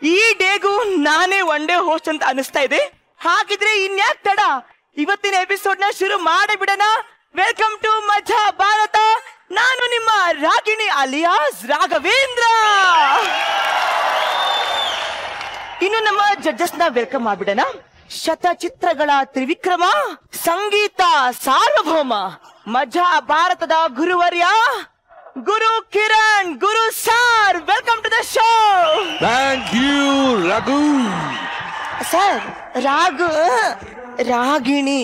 ಈ ಡೇಗೂ ನಾನೇ one day host ಅಂತ ಅನಿಸ್ತಾ ಇದೆ. ಹಾಗಿದ್ರೆ ಇನ್ಯಾಕ್ ತಡ, ಇವತ್ತಿನ ಎಪಿಸೋಡ್ ನ ಶುರು ಮಾಡಿಬಿಡೋಣ. Welcome to Maja Bharat. ನಾನು ನಿಮ್ಮ ರಾಗಿಣಿ ಅಲಿಯಾಸ್ ರಾಘವೇಂದ್ರ. ಇನ್ನು ನಮ್ಮ ಜಡ್ಜಸ್ ನ ವೆಲ್ಕಮ್ ಮಾಡ್ಬಿಡೋಣ. ಶತಚಿತ್ರಗಳ ತ್ರಿವಿಕ್ರಮ, ಸಂಗೀತ ಸಾರ್ವಭೌಮ, ಮಜಾ ಭಾರತದ ಗುರುವರ್ಯ Guru Kiran Guru sir. Welcome to the show. Thank you Raghu sir. Ragini.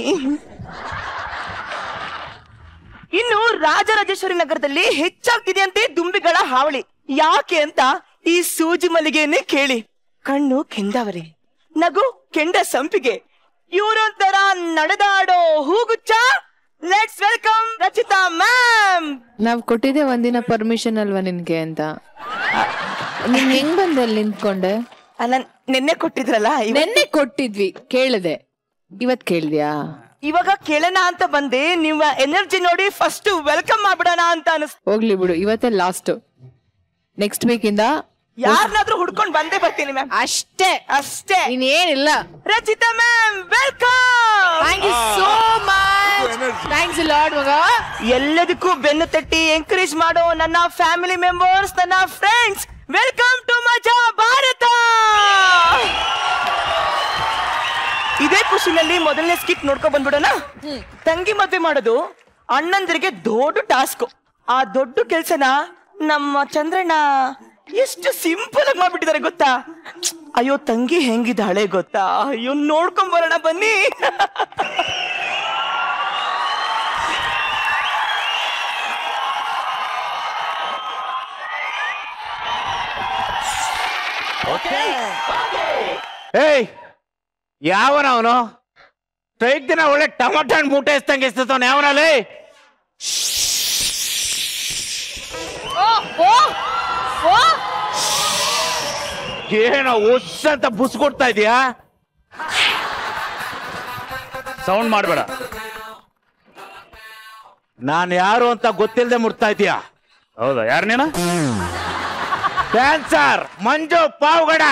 ಇನ್ನು ರಾಜರಾಜೇಶ್ವರಿ ನಗರದಲ್ಲಿ ಹೆಚ್ಚಾಗ್ತಿದೆ ಅಂತೆ ದುಂಬಿಗಳ ಹಾವಳಿ. ಯಾಕೆ ಅಂತ ಈ ಸೂಜಿ ಮಲ್ಲಿಗೆಯನ್ನೇ ಕೇಳಿ. ಕಣ್ಣು ಕೆಂದವರೆ, ನಗು ಕೆಂಡ ಸಂಪಿಗೆ, ಇವರೊಂಥರ ನಡೆದಾಡೋ ಹೂಗುಚ್ಚ. Let's welcome Rachita ma'am. ನಾವ್ ಕೊಟ್ಟಿದ್ದೆ ಒಂದಿನ ಪರ್ಮಿಷನ್ ಅಲ್ವಾ ನಿನ್ಗೆ ಅಂತ. ನೀನ್ ಹೆಂಗ್ ಬಂದೆ ಅಲ್ಲಿ ನಿಂತ್ಕೊಂಡೆ? ಅಲ್ಲ, ನಿನ್ನೆ ಕೊಟ್ಟಿದ್ರಲ್ಲ. ನೆನ್ನೆ ಕೊಟ್ಟಿದ್ವಿ, ಕೇಳಿದೆ. ಇವತ್ ಕೇಳಿದ್ಯಾ? ಇವಾಗ ಕೇಳೋಣ ಅಂತ ಬಂದೆ. ನಿಮ್ಮ ಎನರ್ಜಿ ನೋಡಿ ಫಸ್ಟ್ ವೆಲ್ಕಮ್ ಮಾಡ್ಬಿಡೋಣ ಅಂತ ಅನಿಸ್ತು. ಹೋಗ್ಲಿ ಬಿಡು, ಇವತ್ತೇ ಲಾಸ್ಟ್. ನೆಕ್ಸ್ಟ್ ವೀಕ್ ಇಂದ ಯಾರನ್ನಾದ್ರೂ ಹುಡ್ಕೊಂಡ್ ಬಂದೇ ಬರ್ತೀನಿ ಮ್ಯಾಮ್. ಅಷ್ಟೇ ಅಷ್ಟೇ, ಇನ್ನೇನಿಲ್ಲ. Rachita ma'am welcome. Thank you so much. Thanks a lot ಮಗ. ಎಲ್ಲದಕ್ಕೂ ಬೆನ್ನು ತಟ್ಟಿ ಎಂಕರೇಜ್ ಮಾಡೋ ನನ್ನ ಫ್ಯಾಮಿಲಿ ಮೆಂಬರ್ಸ್, ನನ್ನ friends, welcome to Maja Bharata. ಇದೇ ಖುಷಿನಲ್ಲಿ ಮೊದಲನೇ ಸ್ಕಿಟ್ ನೋಡ್ಕೊಂಡ್ ಬಂದ್ಬಿಡೋಣ. ತಂಗಿ ಮದ್ವೆ ಮಾಡೋದು ಅಣ್ಣಂದ್ರಿಗೆ ದೊಡ್ಡ ಟಾಸ್ಕ್. ಆ ದೊಡ್ಡ ಕೆಲ್ಸನ ನಮ್ಮ ಚಂದ್ರಣ್ಣ ಎಷ್ಟು ಸಿಂಪಲ್ ಆಗಿ ಮಾಡ್ಬಿಟ್ಟಿದ್ದಾರೆ ಗೊತ್ತಾ. ಅಯ್ಯೋ ತಂಗಿ ಹೆಂಗಿದ್ದಾಳೆ ಗೊತ್ತಾ. ಅಯ್ಯೋ ನೋಡ್ಕೊಂಡ್ ಬರೋಣ ಬನ್ನಿ. ಏಯ್, ಯಾವನ ಅವನು? ಸ್ಟ್ರೈಕ್ ದಿನ ಒಳ್ಳೆ ಟೊಮೊಟೊ ಹಣ್ಣು ಮೂಟೆ ಎಸ್ತಂಗೆ ಎಸ್ತವನ ಯಾವನಲ್ಲಿ? ಏನೋ ಒಸ್ ಅಂತ ಬುಸ್ ಕೊಡ್ತಾ ಇದೀಯಾ? ಸೌಂಡ್ ಮಾಡಬೇಡ. ನಾನು ಯಾರು ಅಂತ ಗೊತ್ತಿಲ್ಲದೆ ಮುಟ್ತಾ ಇದೀಯಾ? ಹೌದಾ? ಯಾರು ನೀನು? ಡ್ಯಾನ್ಸರ್ ಮಂಜು ಪಾವ್ಗಡ.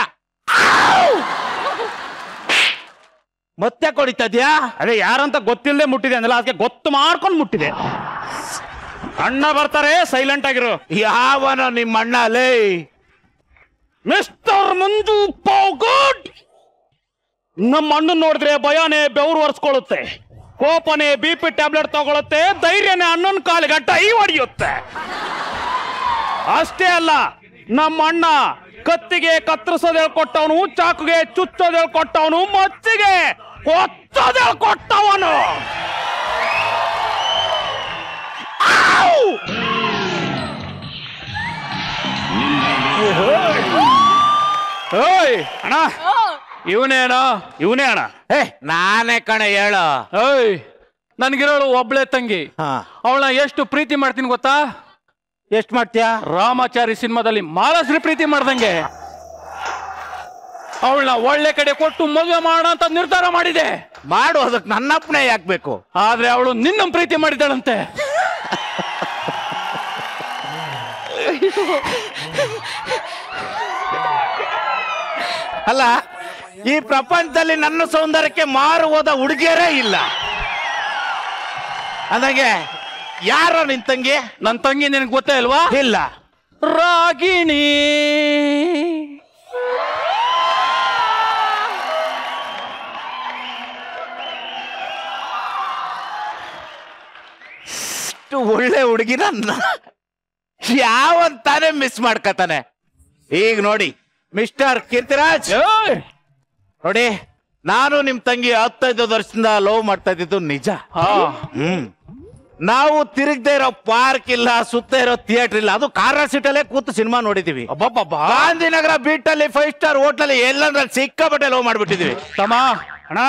ಮತ್ತೆ ಕೊಡಿತಾ ಇದ್ಯಾ? ಅದೇ ಯಾರಂತ ಗೊತ್ತಿಲ್ಲದೆ ಮುಟ್ಟಿದೆ ಅಂದಲ್ಲ, ಅದಕ್ಕೆ ಗೊತ್ತು ಮಾಡ್ಕೊಂಡು ಮುಟ್ಟಿದೆ. ಅಣ್ಣ ಬರ್ತಾರೆ, ಸೈಲೆಂಟ್ ಆಗಿರು. ಯಾವನೋ ನಿಮ್ಮ ಅಣ್ಣ ಲೇ? ಮಿಸ್ಟರ್ ಮಂಜು ಪಾವ್ಗಡ್. ನಮ್ಮ ಅಣ್ಣನ್ ನೋಡಿದ್ರೆ ಭಯನೇ ಬೆವರು ಒರೆಸ್ಕೊಳ್ಳುತ್ತೆ, ಕೋಪನೇ BP ಟ್ಯಾಬ್ಲೆಟ್ ತಗೊಳುತ್ತೆ, ಧೈರ್ಯನೇ ಅಣ್ಣನ ಕಾಲಿಗೆ ಡೈ ಹೊಡೆಯುತ್ತೆ. ಅಷ್ಟೇ ಅಲ್ಲ, ನಮ್ಮ ಅಣ್ಣ ಕತ್ತಿಗೆ ಕತ್ತರಿಸೋದು ಹೇಳ್ಕೊಟ್ಟವನು, ಚಾಕುಗೆ ಚುಚ್ಚೋದು ಹೇಳ್ಕೊಟ್ಟವನು, ಮಚ್ಚಿಗೆ ಕೊಚ್ಚೋದು ಹೇಳ್ಕೊಟ್ಟವನು. ಅಣ್ಣ ಇವನೇನೋ? ಇವನೇ ಅಣ್ಣ. ನಾನೇ ಕಣ ಹೇಳು. ಏಯ್, ನನ್ಗಿರೋಳು ಒಬ್ಳೆ ತಂಗಿ. ಅವಳನ್ನ ಎಷ್ಟು ಪ್ರೀತಿ ಮಾಡ್ತೀನಿ ಗೊತ್ತಾ? ಎಷ್ಟು ಮಾಡ್ತೀಯಾ? ರಾಮಾಚಾರಿ ಸಿನಿಮಾದಲ್ಲಿ ಮಾಲಾಶ್ರೀ ಪ್ರೀತಿ ಮಾಡ್ದಂಗೆ. ಅವಳನ್ನ ಒಳ್ಳೆ ಕಡೆ ಕೊಟ್ಟು ಮದುವೆ ಮಾಡೋಣ ಅಂತ ನಿರ್ಧಾರ ಮಾಡಿದೆ. ಮಾಡು, ಅದಕ್ಕೆ ನನ್ನಪ್ಪನೇ ಯಾಕಬೇಕು? ಆದ್ರೆ ಅವಳು ನಿನ್ನ ಪ್ರೀತಿ ಮಾಡಿದ್ದಾಳಂತೆ. ಅಲ್ಲ, ಈ ಪ್ರಪಂಚದಲ್ಲಿ ನನ್ನ ಸೌಂದರ್ಯಕ್ಕೆ ಮಾರು ಹೋದ ಹುಡುಗಿಯರೇ ಇಲ್ಲ. ಅಂದಾಗೆ ಯಾರ ನಿನ್ ತಂಗಿ? ನನ್ನ ತಂಗಿ ನಿನಗೆ ಗೊತ್ತೇ ಇಲ್ವಾ? ಇಲ್ಲ. ರಾಗಿಣಿ. ಒಳ್ಳೆ ಹುಡುಗಿನ ಯಾವಂತಾನೆ ಮಿಸ್ ಮಾಡ್ಕತಾನೆ. ಈಗ ನೋಡಿ ಮಿಸ್ಟರ್ ಕೀರ್ತಿರಾಜ್, ನೋಡಿ ನಾನು ನಿಮ್ ತಂಗಿ 15 ವರ್ಷದಿಂದ ಲವ್ ಮಾಡ್ತಾ ಇದ್ದಿದ್ದು ನಿಜ. ನಾವು ತಿರುಗದೆ ಇರೋ ಪಾರ್ಕ್ ಇಲ್ಲ, ಸುತ್ತ ಇರೋ ಥಿಯೇಟರ್ ಇಲ್ಲ, ಅದು ಕಾರ್ನರ್ ಸೀಟಲ್ಲೇ ಕೂತು ಸಿನಿಮಾ ನೋಡಿದೀವಿ. ಗಾಂಧಿನಗರ ಬೀಟ್ ಅಲ್ಲಿ 5 ಸ್ಟಾರ್ ಹೋಟ್ಲಲ್ಲಿ ಎಲ್ಲಂದ್ರೆ ಸಿಕ್ಕಾಪಟ್ಟೆ ಲವ್ ಮಾಡ್ಬಿಟ್ಟಿದೀವಿ. ತಮ್ಮ ಅಣ್ಣ,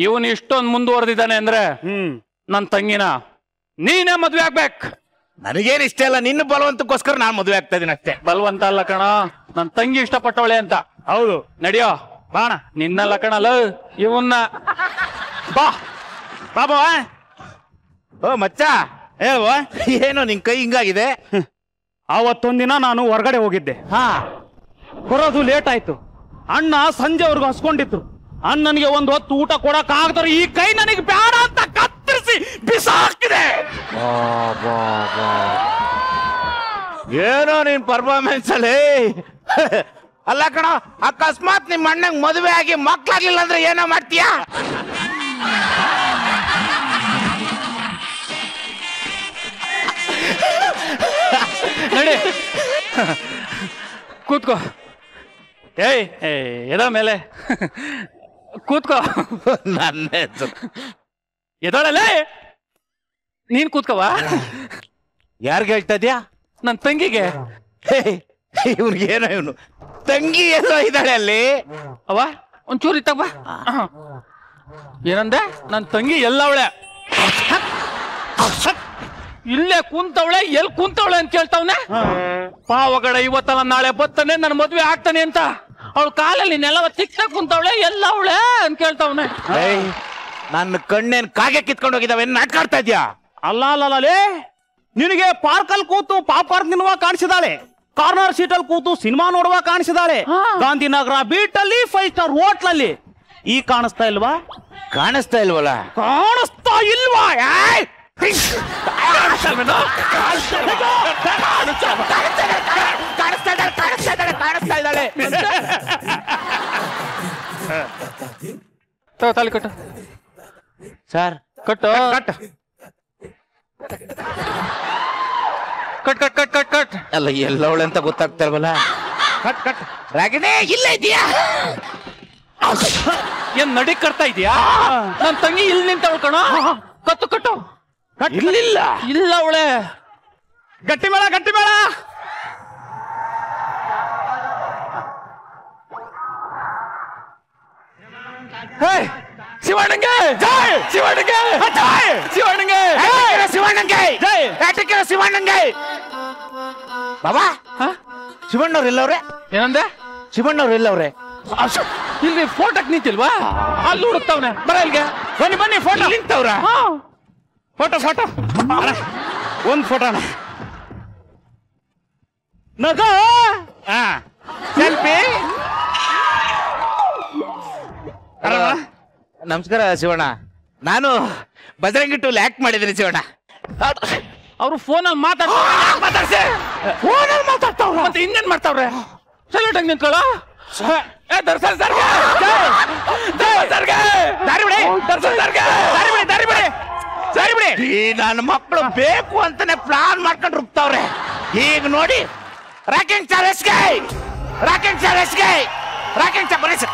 ಇವನ್ ಇಷ್ಟೊಂದು ಮುಂದುವರೆದಿದ್ದಾನೆ ಅಂದ್ರೆ ನನ್ ತಂಗಿನ ನೀನೇ ಮದ್ವೆ ಆಗ್ಬೇಕು. ನನಗೇನ್ ಇಷ್ಟ ಇಲ್ಲ, ನಿನ್ನ ಬಲವಂತಕ್ಕೋಸ್ಕರ ನಾನು ಮದುವೆ ಆಗ್ತಾ ಇದೀನಿ ಅಷ್ಟೇ. ಬಲವಂತ ಅಲ್ಲ ಕಣ, ನನ್ ತಂಗಿ ಇಷ್ಟಪಟ್ಟವಳೆ ಅಂತ. ಹೌದು, ನಡಿಯೋ ಬಾಣ. ನಿನ್ನಲ್ಲ ಕಣಲ್ಲ ಇವನ್ನ. ಬಾ ಬಾಬಾ. ಓ ಮಚ್ಚ, ಹೇಳುವ ಏನೋ ನಿನ್ ಕೈ ಹಿಂಗಾಗಿದೆ? ಆವತ್ತೊಂದಿನ ನಾನು ಹೊರಗಡೆ ಹೋಗಿದ್ದೆ. ಬರೋದು ಲೇಟ್ ಆಯ್ತು. ಅಣ್ಣ ಸಂಜೆವರೆಗೂ ಹಸ್ಕೊಂಡಿದ್ರು. ಅಣ್ಣನಿಗೆ ಒಂದು ಹೊತ್ತು ಊಟ ಕೊಡಕ್ ಆಗ್ತಾರೆ, ಈ ಕೈ ನನಗೆ ಬೇಡ ಅಂತ ಕತ್ತರಿಸಿ ಬಿಸಾಕಿದೆ. ಏನೋ ನೀನ್ ಪರ್ಫಾರ್ಮೆನ್ಸ್ ಅಲ್ಲಿ ಅಲ್ಲ ಕಣ. ಅಕಸ್ಮಾತ್ ನಿಮ್ ಅಣ್ಣಂಗ್ ಮದುವೆ ಆಗಿ ಮಕ್ಳಾಗ್ಲಿಲ್ಲ ಅಂದ್ರೆ ಏನೋ ಮಾಡ್ತೀಯಾ? ನಡಿ ಕೂತ್ಕೋ. ಏಯ್ ಎದ ಮೇಲೆ ಕೂತ್ಕೋ. ನನ್ನೇ ಎದಳಲ್ಲೇ ನೀನ್ ಕೂತ್ಕೋವಾ? ಯಾರ್ಗೆ ಹೇಳ್ತಾ ಇದ್ಯಾ? ನನ್ ತಂಗಿಗೆ. ಇವ್ನಿಗೆ ಏನೋ ಇವನು ತಂಗಿ ಏನೋ ಇದ್ದಾಳೆ ಅಲ್ಲಿ. ಅವ ಒಂಚೂರು ಇತ್ತವ. ಏನಂದೆ? ನನ್ ತಂಗಿ ಎಲ್ಲವಳೆ ಇಲ್ಲೇ ಕುಂತವಳೆ, ಎಲ್ಲಿ ಕುಂತವಳೆ ಅಂತ ಕೇಳ್ತಾವನೆ. ಪಾವಗಡ ಇವತ್ತಲ್ಲ ನಾಳೆ ಬತ್ತಾನೆ, ನನ್ನ ಮದ್ವೆ ಆಗ್ತಾನೆ ಅಂತ ಅವಳ ಕಾಲಲ್ಲಿ ನೆಲವ ತಿಕ್ಕ ಕುಂತವಳೆ, ಎಲ್ಲವಳೆ ಅಂತ ಕೇಳ್ತಾವನೆ. ನನ್ನ ಕಣ್ಣೇನ್ ಕಾಗೆ ಕಿತ್ಕೊಂಡು ಹೋಗಿದ್ದಾವೆ, ನಾಟಕ ಆಡ್ತಾ ಇದ್ಯಾ? ಅಲ್ಲೇ ನಿನಗೆ ಪಾರ್ಕಲ್ಲಿ ಕೂತು ಪಾಪ್ಕಾರ್ನ್ ತಿನ್ನುವ ಕಾಣಿಸಿದಾಳೆ, ಕಾರ್ನರ್ ಸೀಟಲ್ಲಿ ಕೂತು ಸಿನಿಮಾ ನೋಡುವ ಕಾಣಿಸಿದಾಳೆ, ಗಾಂಧಿನಗರ ಬೀಟಲ್ಲಿ 5 ಸ್ಟಾರ್ ಹೋಟ್ಲಲ್ಲಿ. ಈ ಕಾಣಿಸ್ತಾ ಇಲ್ವಾ? ಕಾಣಿಸ್ತಾ ಇಲ್ವಲ್ಲ? ಕಾಣಿಸ್ತಾ ಇಲ್ವಾ? ಕಾಣಿಸ್ತಾ ಇದ್ದಾಳೆ. ತಾಲಿ ಕಟ್ಟು ಸರ್ ಕಟ್ಟು cut cut cut cut cut cut. ಅಲ್ಲ ಎಲ್ಲವಳೆ ಅಂತ ಗೊತ್ತಾಗ್ತಾ ಇಲ್ವಲ್ಲ? Cut cut. ರಾಗಿಣಿ ಇಲ್ಲ ಇದೆಯಾ? ಏನ್ ನಡಿ ಕಟ್ತಾ ಇದೀಯಾ? ನನ್ ತಂಗಿ ಇಲ್ಲಿ ನಿಂತವಳು ಕಣ. ಕಟ್ಟು ಕಟ್ಟು. ಇರ್ಲಿಲ್ಲ ಇಲ್ಲ ಅವಳೆ. ಗಟ್ಟಿ ಮೇಳ ಗಟ್ಟಿ ಮೇಳ. ಶಿವಣ್ಣಂಗೆ ಜೈ, ಶಿವಣ್ಣಂಗೆ ಜೈ, ಶಿವಣ್ಣಂಗೆ ಶಿವಣ್ಣಂಗೆ ಜೈ, ಶಿವಣ್ಣಂಗೆ. ಬಾಬಾ ಶಿವಣ್ಣವ್ರು ಎಲ್ಲವ್ರೆ? ಏನಂದೆ? ಶಿವಣ್ಣವ್ರು ಎಲ್ಲವ್ರೆ? ಇಲ್ಲಿ ಫೋಟೋಕ್ ನಿಂತಿಲ್ವಾ? ಅಲ್ಲಿ ಹುಡುಕ್ತಾವ್ನೆ. ಬರ ಇಲ್ಲಿಗೆ. ಬನ್ನಿ ಬನ್ನಿ ಫೋಟೋ ನಿಂತವ್ರ? ಫೋಟೋ ಫೋಟೋ ಒಂದ್ ಫೋಟೋನ ನಗ ಸೆಲ್ಫಿ. ನಮಸ್ಕಾರ ಶಿವಣ್ಣ, ನಾನು ಬಜರಂಗಿ ಟೂಲ್ ಆಕ್ಟ್ ಮಾಡಿದ್ದೀನಿ ಶಿವಣ್ಣ. ಅವರು ಫೋನಲ್ಲಿ ಮಾತಾಡ್ಸಿ ಫೋನಲ್ಲಿ ಮಾತಾಡ್ತಾವ್ರ, ಮತ್ತೆ ಇನ್ನೇನ್ ಮಾಡ್ತಾವ್ರೆ? ಸೈಲೆಂಟ್ ಆಗಿ ನಿಂತ್ಕೊಳ್ಳ. ದರ್ಶನ್ ಸರ್ಗೆ ದಾರಿ ಬಿಡಿ, ದರ್ಶನ್ ಸರ್ಗೆ ದಾರಿ ಬಿಡಿ, ದಾರಿ ಬಿಡಿ, ದಾರಿ ಬಿಡಿ. ಈ ನನ್ನ ಮಕ್ಕಳು ಬೇಕು ಅಂತಾನೆ ಪ್ಲಾನ್ ಮಾಡ್ಕೊಂಡು ರುಬ್ತಾವ್ರೆ. ಈಗ ನೋಡಿ ರಾಕಿಂಗ್ ಸ್ಟಾರ್ ಎಸ್ಗೆ, ರಾಕಿಂಗ್ ಸ್ಟಾರ್ ಎಸ್ಗೆ, ರಾಕಿಂಗ್ ಸ್ಟಾರ್. ಬನ್ನಿ ಸರ್,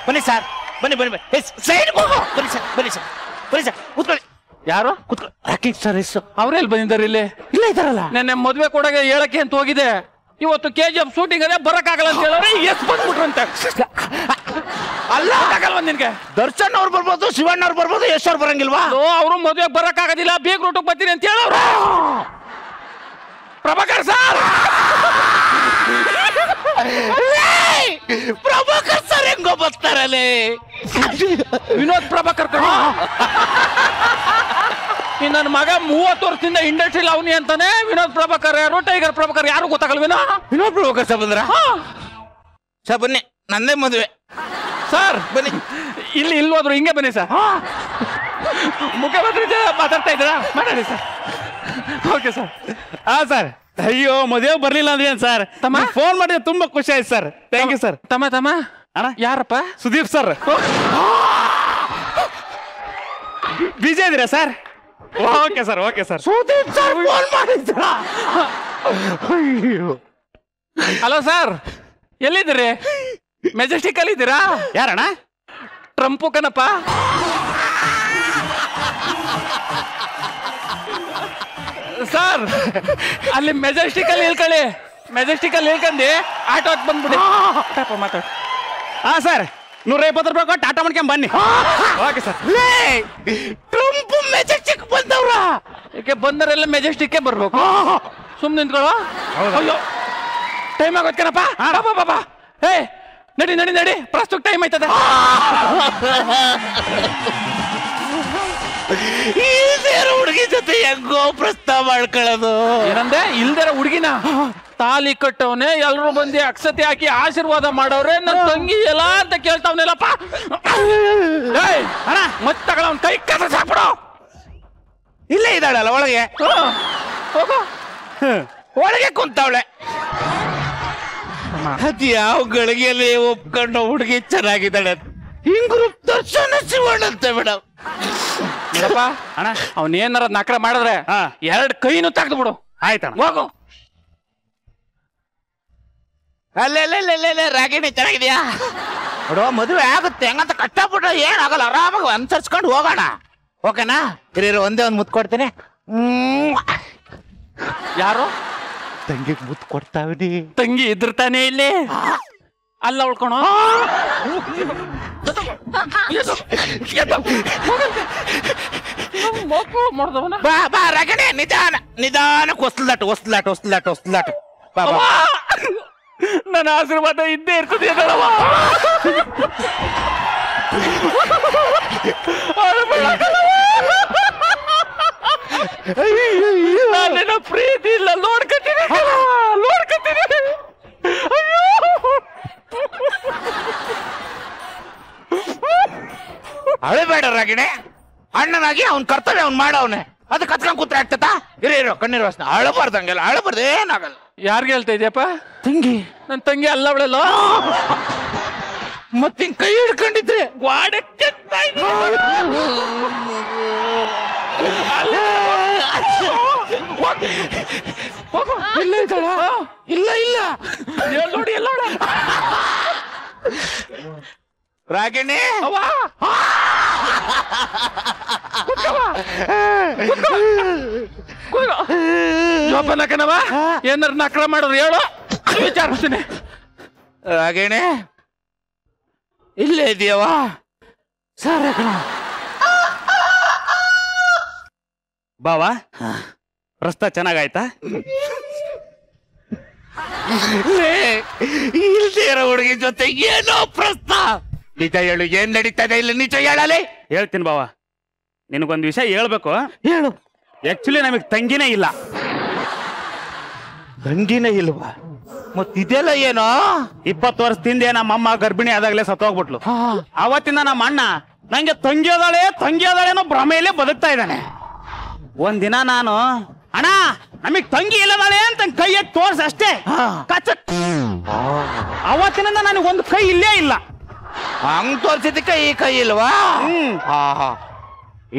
ಬನ್ನಿ ಸರ್, ಬನ್ನಿ ಬನ್ನಿ ಬನ್ನಿ. ಸೈಡ್ ಹೋಗು. ಬನ್ನಿ ಸರ್, ಬನ್ನಿ ಸರ್, ಬನ್ನಿ ಸರ್, ಕೂತ್ಕೊಳ್ಳಿ. ಯಾರು? ಕೂತ್ಕೊಳ್ಳಿ. ರಾಕಿಂಗ್ ಸ್ಟಾರ್ ಎಸ್ ಅವ್ರೆಲ್ಲಿ ಬಂದಿದ್ದಾರೆ? ಇಲ್ಲಿ ಇಲ್ಲ ಇದಾರಲ್ಲ. ನೆನ್ನೆ ಮದ್ವೆ ಕೊಡಗೆ ಹೇಳಕ್ಕೆ ಅಂತ ಹೋಗಿದೆ. ಇವತ್ತು KGF ಶೂಟಿಂಗ್ ಅದೇ ಬರಕ್ಕಾಗಲ್ಲ ಅಂತ ಹೇಳಿದ್ರೆ ಎಸ್ ಬಂದ್ಬಿಟ್ರಂತೆ. ಅಲ್ಲ ಆಗಲ್ವ ನಿನ್ಗೆ? ದರ್ಶನ್ ಅವ್ರು ಬರ್ಬೋದು, ಶಿವಣ್ಣ ಅವ್ರು ಬರ್ಬೋದು, ಯಶ್ ಅವ್ರು ಬರಂಗಿಲ್ವಾ? ಅವರು ಮದುವೆ ಬರಕ್ಕಾಗೋದಿಲ್ಲ, ಬೇಗ ರೂಟಕ್ಕೆ ಬರ್ತೀನಿ ಅಂತ ಹೇಳವ್ರು. ಪ್ರಭಾಕರ್ ಸರ್, ಪ್ರಭಾಕರ್ ಸರ್ ಹೆಂಗೋ ಬರ್ತಾರಲ್ಲೇ? ವಿನೋದ್ ಪ್ರಭಾಕರ್ ಕಣ. ನನ್ನ ಮಗ 30 ವರ್ಷದಿಂದ ಇಂಡಸ್ಟ್ರಿಲ್ ಅವನಿ ಅಂತಾನೆ. ವಿನೋದ್ ಪ್ರಭಾಕರ್ ಯಾರು, ಟೈಗರ್ ಪ್ರಭಾಕರ್ ಯಾರು ಗೊತ್ತಾಗಲ್ವೇನೋ? ವಿನೋದ್ ಪ್ರಭಾಕರ್ ಸರ್ ಬಂದ್ರ? ಸರ್ ಬನ್ನಿ, ನಂದೇ ಮದುವೆ. ಸರ್ ಬನ್ನಿ. ಇಲ್ಲಿ ಹೋದ್ರು ಹಿಂಗೆ ಬನ್ನಿ ಸರ್. ಮುಖ್ಯಮಂತ್ರಿ ಮಾತಾಡ್ತಾ ಇದ್ದೀರಾ? ಮಾತಾಡಿ ಸರ್. Okay sir. ಸರ್, ಅಯ್ಯೋ ಮದುವೆ ಬರ್ಲಿಲ್ಲ ಅಂದ್ರೆ ಏನ್ ಸರ್? ತಮ್ಮ ಫೋನ್ ಮಾಡಿದ್ರೆ ತುಂಬಾ ಖುಷಿ ಆಯ್ತು ಸರ್. Thank you sir. ತಮ್ಮ ತಮ್ಮ ಅಣ್ಣ ಯಾರಪ್ಪ? ಸುದೀಪ್ ಸರ್. ಬಿಜಿ ಇದ್ದೀರಾ sir? Okay sir, okay sir. Sudeep sir phone ಮಾಡಿದ್ರ? ಹಲೋ ಸರ್, ಎಲ್ಲಿದ್ದೀರಿ? ಮೆಜೆಸ್ಟಿಕ್ ಅಲ್ಲಿ ಇದ್ದೀರಾ? ಯಾರಣ್ಣ? ಟ್ರಂಪು ಕಣಪ್ಪ. ಸರ್ ಅಲ್ಲಿ ಮೆಜೆಸ್ಟಿಕ್ ಅಲ್ಲಿ ಇಳ್ಕೊಳ್ಳಿ, ಮೆಜೆಸ್ಟಿಕ್ ಅಲ್ಲಿ ಇಳ್ಕೊಂಡು ಆಟೋ ಬಂದ್ಬಿಡಿ. ಮಾತಾಡಿ. ಸರ್, 150 ರೂಪಾಯಿ ಕೊಟ್ಟು ಟಾಟಾ ಮಾಡ್ಕೊಂಡ್ ಬನ್ನಿ. Okay sir. ಟ್ರಂಪ್ ಮೆಜೆಸ್ಟಿಕ್ ಬಂದವ್ರ? ಯಾಕೆ ಬಂದರೆಲ್ಲ ಮೆಜೆಸ್ಟಿಕ್ ಬರ್ಬೇಕು? ಸುಮ್ಮನೆ ನಿಂತ್ಕೊಳ್ಳೋ. ಅಯ್ಯೋ ಟೈಮ್ ಆಗೋತ್ಕನಪ್ಪ. ಬಾಬಾ ಏ ನಡಿ ನಡಿ ನಡಿ, ಪ್ರಸ್ತುತ ಟೈಮ್ ಆಯ್ತದ. ಹುಡುಗಿ ಜೊತೆ ಹೆಂಗೋ ಪ್ರಸ್ತಾವ ಮಾಡ್ಕೊಳ್ಳೋದು. ಏನಂದೆ? ಇಲ್ದಿರ ಹುಡುಗಿನ ತಾಲಿ ಕಟ್ಟವನೆ, ಎಲ್ರು ಬಂದಿ ಅಕ್ಷತೆ ಹಾಕಿ ಆಶೀರ್ವಾದ ಮಾಡವ್ರೆ, ನನ್ ತಂಗಿ ಎಲ್ಲ ಅಂತ ಕೇಳ್ತಾವನೆಲ್ಲಪ್ಪ. ಮತ್ತೆ ತಗೊಳ ಅವ್ನ ಕೈ ಕಸ ಸಾಕ್ಬಿಡು. ಇಲ್ಲೇ ಇದ್ದಾಳಲ್ಲ ಒಳಗೆ, ಒಳಗೆ ಕುಂತವಳೆ. ಅದ್ಯಾವ ಗಳಿಗೆಯಲ್ಲಿ ಒಪ್ಕೊಂಡು ಹುಡುಗಿ ಚೆನ್ನಾಗಿದ್ದಾಳೆ. ಹಿಂಗ್ರು ದರ್ಶನ ಶಿವಣ್ಣ ಅಂತ ಮೇಡಮ್. ನೋಡಪ್ಪ ಅಣ್ಣ, ಅವ್ನ ಏನಾರ ನಕರ ಮಾಡಿದ್ರೆ 2 ಕೈನು ತೆಗ್ದು ಬಿಡು. ಆಯ್ತಣ್ಣ. ಹೋಗು. ಅಲ್ಲೆಲ್ಲ ರಾಗಿಣಿ ಚೆನ್ನಾಗಿದ್ಯಾ ನೋಡುವ, ಮದುವೆ ಆಗುತ್ತೆ ಹೆಂಗಂತ ಕಷ್ಟಪಟ್ಟು ಏನಾಗಲ್ಲ, ಆರಾಮಾಗಿ ಅನುಸರಿಸ್ಕೊಂಡು ಹೋಗೋಣ. ಓಕೆನಾ? ಹಿರಿಯರು ಒಂದೇ ಒಂದು ಮುತ್ತು ಕೊಡ್ತೇನೆ. ಯಾರು? ತಂಗಿಗೆ ಮುತ್ತು ಕೊಡ್ತಾವಿನಿ. ತಂಗಿ ಇದ್ರ ತಾನೇ ಇಲ್ಲಿ ಅಲ್ಲ ಉಳ್ಕೊಣ. ಬಾ ಬಾ ರಾಗಿಣಿ, ನಿಧಾನಕ್ಕೆ ಹೊಸ್ಲಾಟ. ಬಾ ಬಾ. ನನ್ನ ಆಶೀರ್ವಾದ ಇದ್ದೇ ಇರ್ತದೆ. ನನ್ನ ಪ್ರೀತಿ ಇಲ್ಲ, ನೋಡ್ಕತ್ತೀನಿ. ಅಳಬೇಡ ರಾಗಿಣಿ, ಅಣ್ಣನಾಗಿ ಅವ್ನ ಕರ್ತವ್ಯ ಅವ್ನು ಮಾಡವನೆ, ಅದು ಕತ್ಕೊಂಡ್ ಕೂತ್ರೆ ಆಗ್ತದ? ಇರೋ ಕಣ್ಣೀರು ವಾಸನೆ. ಅಳಬಾರ್ದು, ಹಂಗೆಲ್ಲ ಅಳಬಾರ್ದು, ಏನಾಗಲ್ಲ. ಯಾರ್ಗೆ ಹೇಳ್ತಾ ಇದೆಯಪ್ಪ? ತಂಗಿ. ನನ್ ತಂಗಿ ಅಲ್ಲ ಅವಳೆಲ್ಲ. ಮತ್ತೆ ಕೈ ಹಿಡ್ಕೊಂಡಿದ್ರೆ ಇಲ್ಲ ಇದ್ದಾಳ? ಇಲ್ಲ ನೋಡಿ ಎಲ್ಲ ರಾಗಿಣಿ. ಜೋಪಾನಕನವ, ಏನಾರು ನಕರ ಮಾಡೋರು ಹೇಳು, ವಿಚಾರಿಸ್ತೀನಿ. ರಾಗಿಣಿ ಇಲ್ಲೇ ಇದೆಯವ? ಸರಿ ಕಣ. ಬಾವಾ, ರಸ್ತೆ ಚೆನ್ನಾಗಾಯ್ತಾ? ಇಲ್ದೇ ಇರೋ ಹುಡುಗಿ ಜೊತೆ ಏನೋ ಪ್ರಸ್ತಾವ. ನಿಜ ಹೇಳು, ಏನ್ ನಡೀತದೆ ಇಲ್ಲಿ? ನಿಜ ಹೇಳಲಿ. ಹೇಳ್ತೀನಿ ಬಾವಾ, ನಿನಗೊಂದು ವಿಷಯ ಹೇಳ್ಬೇಕು. ಹೇಳು. ಆಕ್ಚುಲಿ ನಮಗ್ ತಂಗಿನೇ ಇಲ್ಲ. ತಂಗಿನೇ ಇಲ್ವಾ? ಮತ್ತಿದೆಲ್ಲ ಏನೋ? 20 ವರ್ಷದಿಂದ ನಮ್ಮಮ್ಮ ಗರ್ಭಿಣಿ ಆದಾಗಲೇ ಸತ್ತೋಗ್ಬಿಟ್ಲು. ಅವತ್ತಿಂದ ನಮ್ಮ ಅಣ್ಣ ನಂಗೆ ತಂಗಿ ಅದಾಳೇನೋ ಭ್ರಮೆಯಲ್ಲೇ ಬದುಕ್ತಾ ಇದ್ದಾನೆ. ಒಂದಿನ ನಾನು, ಅಣ್ಣ ನಮಗ್ ತಂಗಿ ಇಲ್ಲದಾಳೆ ಅಂತ ಕೈ ಎತ್ತಿ ತೋರ್ಸ ಅಷ್ಟೇ, ಅವತ್ತಿನಿಂದ ನನಗೆ ಒಂದು ಕೈ ಇಲ್ಲೇ ಇಲ್ಲ. ಹಂಗ್ ತೋರ್ಸಿದ್ದಕ್ಕೆ ಈ ಕೈ ಇಲ್ವಾ?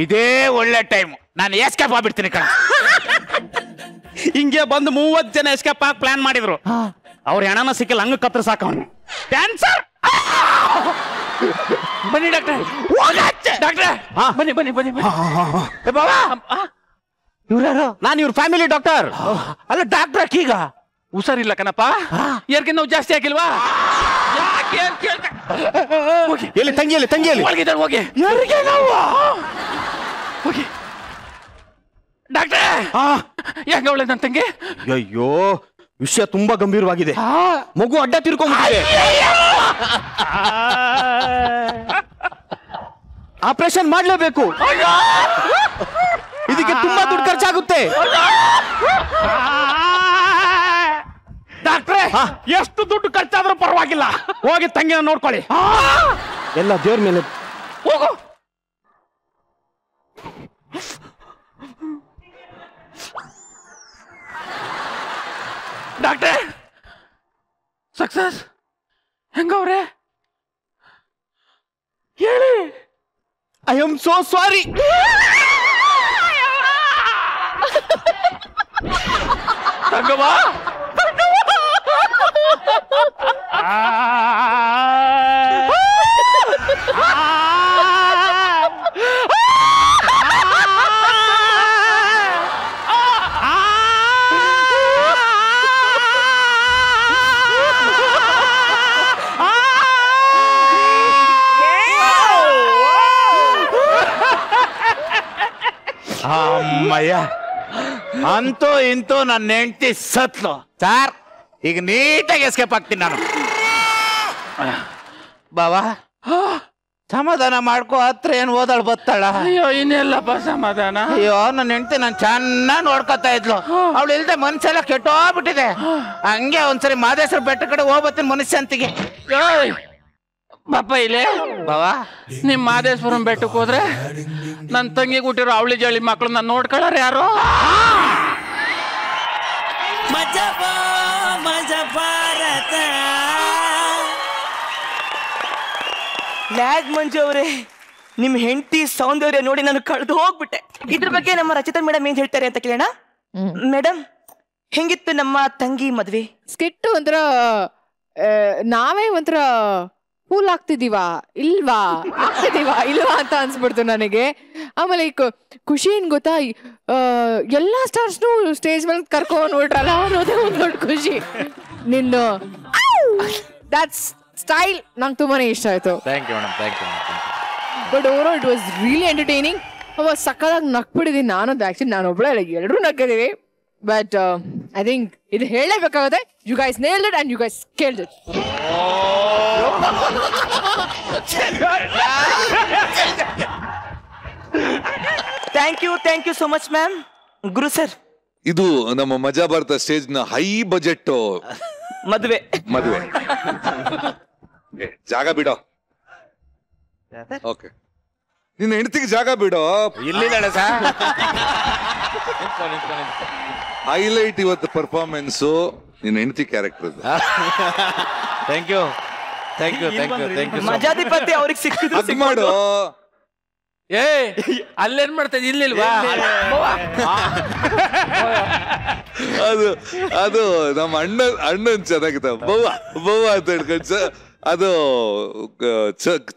ಇದೇ ಒಳ್ಳೆ ಟೈಮ್, ನಾನು ಎಸ್ಕೇಪ್ ಆಗ್ಬಿಡ್ತೀನಿ ಕಣ. ಹಿಂಗೆ ಬಂದು 30 ಜನ ಎಸ್ಕೇಪ್ ಆಗಿ ಪ್ಲಾನ್ ಮಾಡಿದ್ರು. ಅವ್ರ ಹೆಣನ ಸಿಕ್ಕಿಲ್ಲ, ಹಂಗ ಕತ್ರ ಸಾಕವನು. ಕ್ಯಾನ್ಸರ್. ಬನ್ನಿ ಡಾಕ್ಟ್ರೆ. ಬನ್ನಿ. ಬಾಬಾ, ಇವ್ರಾರು? ನಾನು ಇವ್ರ ಫ್ಯಾಮಿಲಿ ಡಾಕ್ಟರ್. ಅಲ್ಲ ಡಾಕ್ಟರ್ ಈಗ ಹುಷಾರಿಲ್ಲ ಕಣಪ್ಪ. ಯಾರಿಗೆ ನಾವು ಜಾಸ್ತಿ ಆಗಿಲ್ವಾ? ಎಲ್ಲಿ ತಂಗಿಯಲ್ಲಿ ಒಳಗಿದ್ದಾರೆ, ಹೋಗಿ. ಯಾರಿಗೆ ನಾವು? ಹೋಗಿ ಡಾಕ್ಟ್ರೆ. ಹೆಂಗ ಅವಳೆ ನನ್ನ ತಂಗಿ? ಅಯ್ಯೋ, ವಿಷಯ ತುಂಬಾ ಗಂಭೀರವಾಗಿದೆ. ಮಗು ಅಡ್ಡ ತಿರ್ಕೊಂಡ್ಬಿಟ್ಟಿದೆ. ಆಪರೇಷನ್ ಮಾಡ್ಲೇಬೇಕು. ಇದಕ್ಕೆ ತುಂಬಾ ದುಡ್ಡು ಖರ್ಚಾಗುತ್ತೆ. ಡಾಕ್ಟ್ರೆ, ಎಷ್ಟು ದುಡ್ಡು ಖರ್ಚಾದ್ರೂ ಪರವಾಗಿಲ್ಲ, ಹೋಗಿ ತಂಗಿನ ನೋಡ್ಕೊಳ್ಳಿ. ಎಲ್ಲ ದೇವ್ರ ಮೇಲೆ. ಹೋಗು. ಡಾಕ್ಟ್ರೆ, ಸಕ್ಸಸ್ ಹೆಂಗವ್ರೆ ಹೇಳಿ. I am so sorry. ತಂಗವ್ವ, ಅಮ್ಮಯ್ಯ, ಅಂತೂ ಇಂತೂ ನನ್ನ ಹೆಂಡತಿ ಸತ್ಲು. ಸಾರ್, ಈಗ ನೀಟಾಗಿ ಎಸ್ಕೇಪ್ ಆಗ್ತೀನಿ ನಾನು. ಬಾವಾ, ಸಮಾಧಾನ ಮಾಡ್ಕೋ, ಹತ್ರ ಏನ್ ಓದಾಳ್ ಬತ್ತಾಳ. ಅಯ್ಯೋ ಇನ್ನೆಲ್ಲಪ್ಪ ಸಮಾಧಾನ. ಅಯ್ಯೋ ನನ್ನ ಹೆಂಡತಿ ನಾನು ಚೆನ್ನಾಗಿ ನೋಡ್ಕೊತಾ ಇದ್ಲು. ಅವಳು ಇಲ್ದೆ ಮನ್ಸೆಲ್ಲ ಕೆಟ್ಟೋಗ್ಬಿಟ್ಟಿದೆ. ಹಂಗೆ ಒಂದ್ಸರಿ ಮಾದೇಶ್ವರ ಬೆಟ್ಟ ಕಡೆ ಹೋಗ್ಬತ್ತೀನಿ ಮನುಷ್ಯಂತಿಗೆ. ಬಾಪ ಇಲ್ಲೇ ಬಾವಾ, ನಿಮ್ ಮಾದೇಶ್ವರಂ ಬೆಟ್ಟಕ್ಕೆ ಹೋದ್ರೆ ನನ್ ತಂಗಿ ಹುಟ್ಟಿರೋ ಅವಳಿ ಜಳಿ ಮಕ್ಳು ನಾನು ನೋಡ್ಕೊಳ್ಳಾರ ಯಾರು? ಲ್ಯಾಗ್ ಮಂಜು ಅವರೇ, ನಿಮ್ ಹೆಂಡತಿ ಸೌಂದರ್ಯ ನೋಡಿ ನಾನು ಕಳೆದು ಹೋಗ್ಬಿಟ್ಟೆ. ಇದ್ರ ಬಗ್ಗೆ ನಮ್ಮ ರಚಿತಾ ಮೇಡಮ್ ಏನ್ ಹೇಳ್ತಾರೆ ಅಂತ ಕೇಳೋಣ. ಮೇಡಮ್, ಹೆಂಗಿತ್ತು ನಮ್ಮ ತಂಗಿ ಮದ್ವೆ? ಸ್ಕಿಟ್ ಒಂಥರ ನಾವೇ ಒಂಥರ ಫೂಲ್ ಆಗ್ತಿದೀವಾ ಇಲ್ವಾ ಅಂತ ಅನ್ಸ್ಬಿಡ್ತು ನನಗೆ. ಆಮೇಲೆ ಖುಷಿ ಏನ್ ಗೊತ್ತಾ, ಎಲ್ಲಾ ಸ್ಟಾರ್ಸ್ನು ಸ್ಟೇಜ್ ಮೇಲೆ ಕರ್ಕೊಂಡ್ ನೋಡ್ರಲ್ಲ, ಅನ್ನೋದೇ ಒಂದ್ ದೊಡ್ಡ ಖುಷಿ. ನಿನ್ನ ದಟ್ಸ್ ಸ್ಟೈಲ್ ನಂಗೆ ತುಂಬಾನೇ ಇಷ್ಟ ಆಯ್ತು. But overall it was really entertaining. ಸಕ್ಕದಾಗಿ ನಕ್ಬಿಟ್ಟಿದೀನಿ ನಾನು. ಆಕ್ಚುಲಿ ನಾನು ಒಬ್ಬಳೆ ಅಲ್ಲ, ಎಲ್ಲರೂ ನಕ್ಕಿದೀವಿ. ಬಟ್ ಐ ಥಿಂಕ್ ಇದು ಹೇಳಲೇಬೇಕಾಗುತ್ತೆ. You guys nailed it and you guys killed it. Thank you so much ma'am. Guru sir, ಇದು ನಮ್ಮ ಮಜಾ ಭಾರತ ಸ್ಟೇಜ್ ನ ಹೈ ಬಜೆಟ್ ಮದುವೆ. ಜಾಗ ಬಿಡೋ. ಓಕೆ, ನಿನ್ನ ಹೆಂಡತಿಗೆ ಜಾಗ ಬಿಡೋ. ಇಲ್ಲಿದ್ದಾಳೆ ಸರ್. ಹೈಲೈಟ್ ಇವತ್ತು ಪರ್ಫಾರ್ಮೆನ್ಸು ನಿನ್ನ ಹೆಂಡತಿ ಕ್ಯಾರೆಕ್ಟರ್. Thank you. ಮಜಾಧಿಪತಿ ಅವ್ರಿಗೆ ಸಿಕ್ಕಿದ್ರು ಮಾಡು. ಏ ಅಲ್ಲೇನ್ ಮಾಡ್ತಾ ಇಲ್ಲಿಲ್ವಾ? ಅದು ನಮ್ಮ ಅಣ್ಣನ್ ಚೆನ್ನಾಗಿತ್ತ. ಬವ್ವ ಅಂತ ಹೇಳ್ಕೊಂಡು ಅದು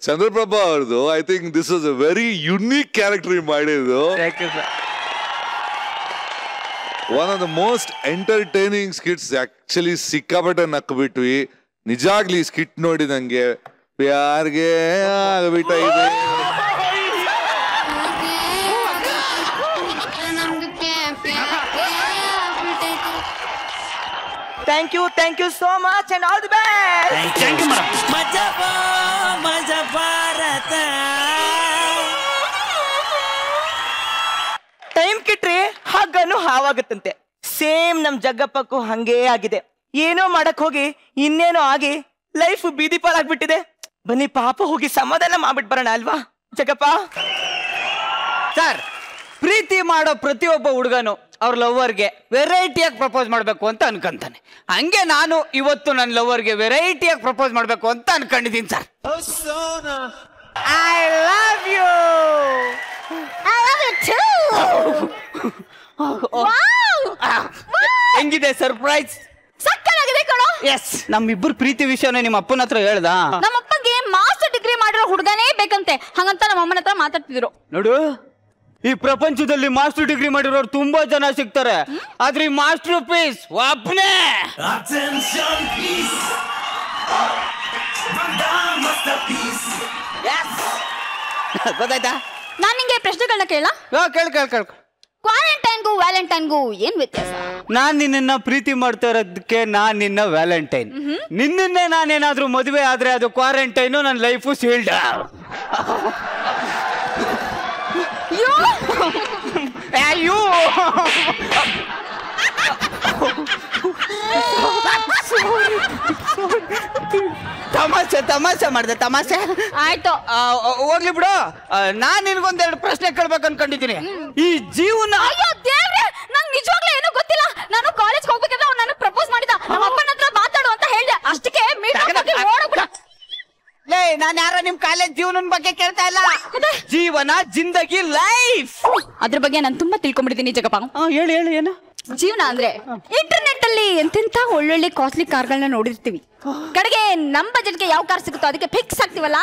ಚಂದ್ರಪ್ರಭಾ ಅವ್ರದ್ದು. I think this was a very unique character ಮಾಡಿದ್ದು. One of the most entertaining skits. Actually ಸಿಕ್ಕಾಪಟ್ಟೆ ನಕ್ಬಿಟ್ವಿ. ನಿಜಾಗ್ಲಿ ಸ್ಕಿಟ್ ನೋಡಿ ನಂಗೆ ಪ್ಯಾರ್ಗೆ ಆಗ್ಬಿಟ್ಟ ಇದೆ. Thank you so much and all the best. Thank you madam. Maja Bharata. Time ಕಿಟ್ರೆ ಹಗ್ಗನು ಹಾವಾಗುತ್ತಂತೆ. ಸೇಮ್ ನಮ್ ಜಗ್ಗಪ್ಪಕ್ಕೂ ಹಂಗೇ ಆಗಿದೆ. ಏನೋ ಮಾಡಕ್ ಹೋಗಿ ಇನ್ನೇನೋ ಆಗಿ ಲೈಫ್ ಬೀದಿ ಪಾಲಾಗ್ಬಿಟ್ಟಿದೆ. ಬನ್ನಿ ಪಾಪ ಹೋಗಿ ಸಮಾಧಾನ ಮಾಡ್ಬಿಟ್ ಬರೋಣ ಅಲ್ವಾ ಜಗ್ಗಪ್ಪ? ಸರ್, ಪ್ರೀತಿ ಮಾಡೋ ಪ್ರತಿಯೊಬ್ಬ ಹುಡುಗನು ಅವ್ರ ಲವ್ವರ್ಗೆ ವೆರೈಟಿಯಾಗಿ ಪ್ರಪೋಸ್ ಮಾಡ್ಬೇಕು ಅಂತ ಅನ್ಕೊಂತಾನೆ. ಹಂಗೆ ನಾನು ಇವತ್ತು ನನ್ನ ಲವ್ವರ್ಗೆ ವೆರೈಟಿಯಾಗಿ ಪ್ರಪೋಸ್ ಮಾಡ್ಬೇಕು ಅಂತ ಅನ್ಕೊಂಡಿದ್ದೀನಿ sir. I love you. I love you too. ಹೆಂಗಿದೆ ಸರ್ಪ್ರೈಸ್? ಸಕ್ಕತ್ತಾಗಿದೆ ಕಣೋ. ಎಸ್, ನಮ್ಮಿಬ್ಬರು ಪ್ರೀತಿ ವಿಷಯನೇ ನಿಮ್ಮ ಅಪ್ಪನ ಹತ್ರ ಹೇಳ್ದ. ನಮ್ಮಪ್ಪಗೆ ಮಾಸ್ಟರ್ ಡಿಗ್ರಿ ಮಾಡಿರೋ ಹುಡುಗನೇ ಬೇಕಂತೆ, ಹಂಗಂತ ನಮ್ಮ ಅಮ್ಮನ ಹತ್ರ ಮಾತಾಡ್ತಿದ್ರು. ನೋಡು, ಈ ಪ್ರಪಂಚದಲ್ಲಿ ಮಾಸ್ಟರ್ ಡಿಗ್ರಿ ಮಾಡಿರೋರು ತುಂಬಾ ಜನ ಸಿಗ್ತಾರೆ, ಆದ್ರೆ ಈ ಮಾಸ್ಟರ್ ಪೀಸ್ ಒಬ್ಬನೇ. ಗೊತ್ತಾಯ್ತಾ? ನಾನ್ ನಿಂಗೆ ಪ್ರಶ್ನೆಗಳನ್ನ ಕೇಳ. ಕೇಳ. ಕ್ವಾರಂಟೈನ್ಗೂ ವ್ಯಾಲೆಂಟೈನ್ಗೂ ಏನ್ ವ್ಯತ್ಯಾಸ? ನಾನ್ ನಿನ್ನ ಪ್ರೀತಿ ಮಾಡ್ತಾ ಇರೋದಕ್ಕೆ ನಾನ್ ನಿನ್ನ ವ್ಯಾಲೆಂಟೈನ್. ನಿನ್ನೆ ನಾನೇನಾದ್ರೂ ಮದುವೆ ಆದ್ರೆ ಅದು ಕ್ವಾರಂಟೈನು, ನನ್ನ ಲೈಫು ಸೀಲ್ಡ್. ಅಯ್ಯೋ, ತಮಾಷೆ ಮಾಡಿದೆ. ಆಯ್ತು, ಹೋಗ್ಲಿ ಬಿಡು. ನಾನ್ ನಿನ್ಗೊಂದೆರಡು ಪ್ರಶ್ನೆ ಕೇಳ್ಬೇಕು ಅನ್ಕೊಂಡಿದ್ದೀನಿ. ಈ ಜೀವನ, ಅಯ್ಯೋ ದೇವ್ರೆ, ನಂಗೆ ನಿಜವಾಗ್ಲೂ ಏನೂ ಗೊತ್ತಿಲ್ಲ. ನಾನು ಕಾಲೇಜ್ ಹೋಗ್ಬೇಕಂದ್ರೆ ಅವ್ನು ನನಗೆ ಪ್ರಪೋಸ್ ಮಾಡಿದ. ನಮ್ಮ ಅಪ್ಪನ ಹತ್ರ ಮಾತಾಡು ಅಂತ ಹೇಳ್ದೆ, ಅಷ್ಟಕ್ಕೆ ನಾನು ಯಾರೋ ನಿಮ್ ಕಾಲೇಜ್ ಜೀವನದ ಬಗ್ಗೆ ಕೇಳ್ತಾ ಇಲ್ಲ. ಜೀವನ, ಜಿಂದಗಿ, ಲೈಫ್, ಅದ್ರ ಬಗ್ಗೆ ನಾನು ತುಂಬಾ ತಿಳ್ಕೊಂಡ್ಬಿಟ್ಟಿದ್ದೀನಿ ಜಗಪ್ಪ. ಹೇಳಿ ಏನು? ಜೀವನ ಅಂದ್ರೆ ಇಂಟರ್ನೆಟ್ ಅಲ್ಲಿ ಎಂತೆಂತ ಒಳ್ಳೊಳ್ಳೆ ಕಾಸ್ಟ್ಲಿ ಕಾರ್ಗಳನ್ನ ನೋಡಿರ್ತೀವಿ. ಕಡೆಗೆ ನಮ್ ಬಜೆಟ್ಗೆ ಯಾವ ಕಾರ್ ಸಿಗುತ್ತೋ ಅದಕ್ಕೆ ಫಿಕ್ಸ್ ಆಗ್ತೀವಲ್ಲ,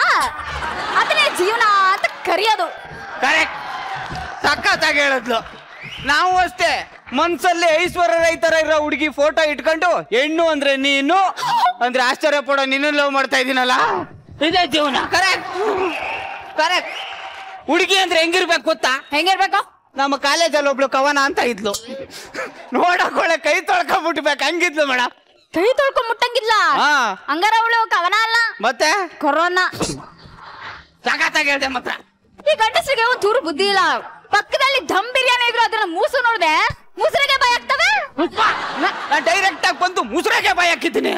ಅದನ್ನೇ ಜೀವನ ಅಂತ ಕರೆಯೋದು. ಕರೆಕ್ಟ್, ಸಖತ್ತಾಗಿ ಹೇಳಿದ್ಲು. ನಾವು ಅಷ್ಟೇ, ಮನ್ಸಲ್ಲಿ ಐಶ್ವರ್ಯ ರೈತರ ಇರೋ ಹುಡುಗಿ ಫೋಟೋ ಇಟ್ಕೊಂಡು ಹೆಣ್ಣು ಅಂದ್ರೆ ನೀನು ಅಂದ್ರೆ ಆಶ್ಚರ್ಯ ಪಡೋ ನೀನು ಲವ್ ಮಾಡ್ತಾ ಇದೀನಲ್ಲ, ಇದೇ ಜೀವನ. ಕರೆಕ್ಟ್. ಹುಡುಗಿ ಅಂದ್ರೆ ಹೆಂಗಿರ್ಬೇಕು ಗೊತ್ತಾ? ಹೆಂಗಿರ್ಬೇಕು? ನಮ್ಮ ಕಾಲೇಜಲ್ಲಿ ಒಬ್ಳು ಕವನ ಅಂತ ಇದ್ಲು. ನೋಡಕೊಳ್ಳೆ ಕೈ ತೊಳ್ಕೊಂಡ್ಬಿಟ್ಬೇಕು ಹಂಗಿದ್ಲು ಮೇಡಮ್. ಕೈ ತೊಳ್ಕೊಂಡ್ ಮುಟ್ಟಂಗಿಲ್ಲ. ಹಂಗಾರ ಅವಳು ಕವನ ಅಲ್ಲ, ಮತ್ತೆ ಕೊರೋನಾ. ಸಖತ್ತಾಗಿ ಹೇಳ್ದೆ ಮಾತ್ರ. ಈ ಗಂಡಸರಿಗೆ ಒಂದು ಚೂರು ಬುದ್ಧಿ ಇಲ್ಲ. ಪಕ್ಕದಲ್ಲಿ ದಮ್ ಬಿರಿಯಾನಿ ಇದ್ರು ಅದನ್ನ ಮೂಸು ನೋಡ್ದೆ ಮುಸುರೆಗೆ ಬಾಯ್ ಆಗ್ತವೆ. ನಾನು ಡೈರೆಕ್ಟ್ ಆಗಿ ಬಂದು ಮುಸುರೆಗೆ ಬಾಯ್ ಹಾಕಿದ್ದೀನಿ.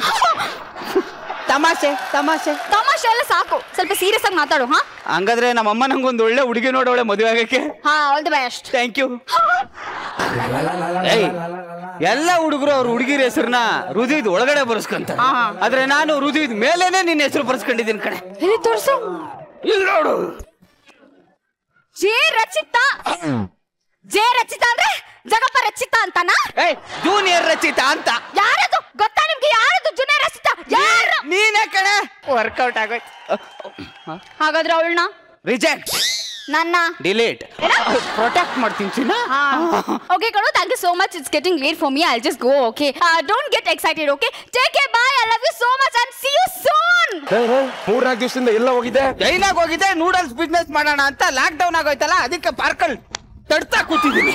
ತಮಾಷೆ ತಮಾಷೆ ತಮಾಷೆ ಎಲ್ಲ ಸಾಕು, ಸ್ವಲ್ಪ ಸೀರಿಯಸ್ ಆಗಿ ಮಾತಾಡು. ಹಾ ಹಂಗಾದ್ರೆ ನಮ್ಮಮ್ಮ ನಂಗೊಂದು ಒಳ್ಳೆ ಹುಡುಗಿ ನೋಡೋಳೆ ಮದುವೆ ಆಗಕ್ಕೆ. ಹಾ all the best. Thank you. ಎಲ್ಲ ಹುಡುಗರು ಅವ್ರ ಹುಡುಗಿರ ಹೆಸರನ್ನ ಹೃದಯದ ಒಳಗಡೆ ಬರ್ಸ್ಕೊಂತ, ಆದ್ರೆ ನಾನು ಹೃದಯದ ಮೇಲೇನೆ ನಿನ್ನ ಹೆಸರು ಬರ್ಸ್ಕೊಂಡಿದ್ದೀನಿ ಕಣೆ. ಇಲ್ಲಿ ತೋರ್ಸು. ಇಲ್ಲಿ ನೋಡು. ಜೆ ರಚಿತಾ. ಜೆ ರಚಿತಾ ಅಂದ್ರೆ ಜಗಪ್ಪ ರಚಿತಾ ಅಂತಾನ? ಜೂನಿಯರ್ ರಚಿತಾ ಅಂತ. ಯಾರದು ಗೊತ್ತಾ ನಿಮ್ಗೆ? ಯಾರದು ಜೂನಿಯರ್ ರಚಿತಾ? ಯಾರು? ನೀನೇ ಕಣೆ. ವರ್ಕೌಟ್ ಆಗೋಯ್ತು. ಹಾಗಾದ್ರೆ ಅವಳನ್ನ ರಿಜೆಕ್ಟ್. ನನ್ನ ಡಿಲೀಟ್. ಪ್ರೊಟೆಕ್ಟ್ ಮಾಡ್ತೀನಿ ಚಿನ್ನ. Okay ಕಣೋ, thank you so much. It's getting late for me. I'll just go, okay? Don't get excited, okay? Take care, bye. I love you so much and see you soon. 3-4 ದಿವಸದಿಂದ ಎಲ್ಲ ಹೋಗಿದ್ದೆ? ಚೈನಾಗ್ ಹೋಗಿದ್ದೆ. Noodles business ಮಾಡೋಣ ಅಂತ lock down ಆಗೋಯ್ತಲ್ಲ, ಅದಕ್ಕೆ ಪಾರ್ಕಲ್ ತಡ್ತಾ ಕೂತಿದ್ದೀನಿ.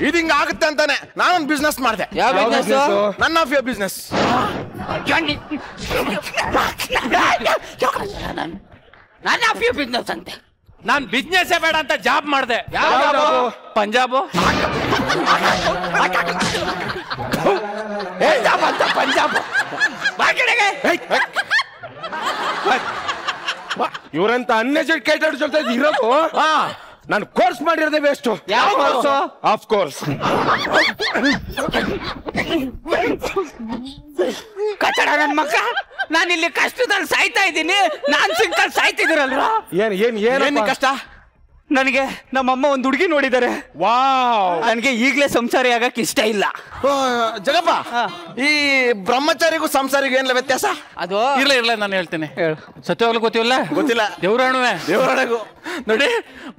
ಇದು ಹಿಂಗ ಆಗುತ್ತೆ ಅಂತಾನೆ ನಾನೊಂದು ಬಿಸ್ನೆಸ್ ಮಾಡಿದೆ. ಯಾವ business? None of your business. None of your business ಅಂತೆ. ನಾನ್ ಬಿಸ್ನೆಸ್ ಬೇಡ ಅಂತ ಜಾಬ್ ಮಾಡಿದೆ. ಪಂಜಾಬ್ ಪಂಜಾಬ್. ಇವರಂತ ಅನ್ಎಜುಕೇಟೆಡ್ ಜೊತೆ ಇರೋದು. ನಾನು ಕೋರ್ಸ್ ಮಾಡಿರೋದೇ ವೇಸ್ಟ್. ಯಾವ ಕೋರ್ಸ್? Of course. ಕಚಡ ನನ್ ಮಕ್ಕ. ನಾನು ಇಲ್ಲಿ ಕಷ್ಟದಲ್ಲಿ ಸಾಯ್ತಾ ಇದ್ದೀನಿ, ನಾನ್ ಸಿಂಕಲ್ಲಿ ಸಾಯ್ತಿದ್ದೀರಲ್ವಾ? ಏನ್ ಕಷ್ಟ? ನನಗೆ ನಮ್ಮಮ್ಮ ಒಂದು ಹುಡುಗಿ ನೋಡಿದ್ದಾರೆ. ವಾವ್. ನನಗೆ ಈಗಲೇ ಸಂಸಾರಿ ಆಗಕ್ಕೆ ಇಷ್ಟ ಇಲ್ಲ. ಜಗಪ್ಪ, ಈ ಬ್ರಹ್ಮಚಾರಿಗೂ ಸಂಸಾರಿಗೂ ಏನಿಲ್ಲ ವ್ಯತ್ಯಾಸ? ಅದು ಇರ್ಲ ನಾನು ಹೇಳ್ತೀನಿ. ಸತ್ಯವಾಗ್ಲೂ ಗೊತ್ತಿಲ್ಲ? ಗೊತ್ತಿಲ್ಲ. ದೇವರಾಣುವೆ ನೋಡಿ,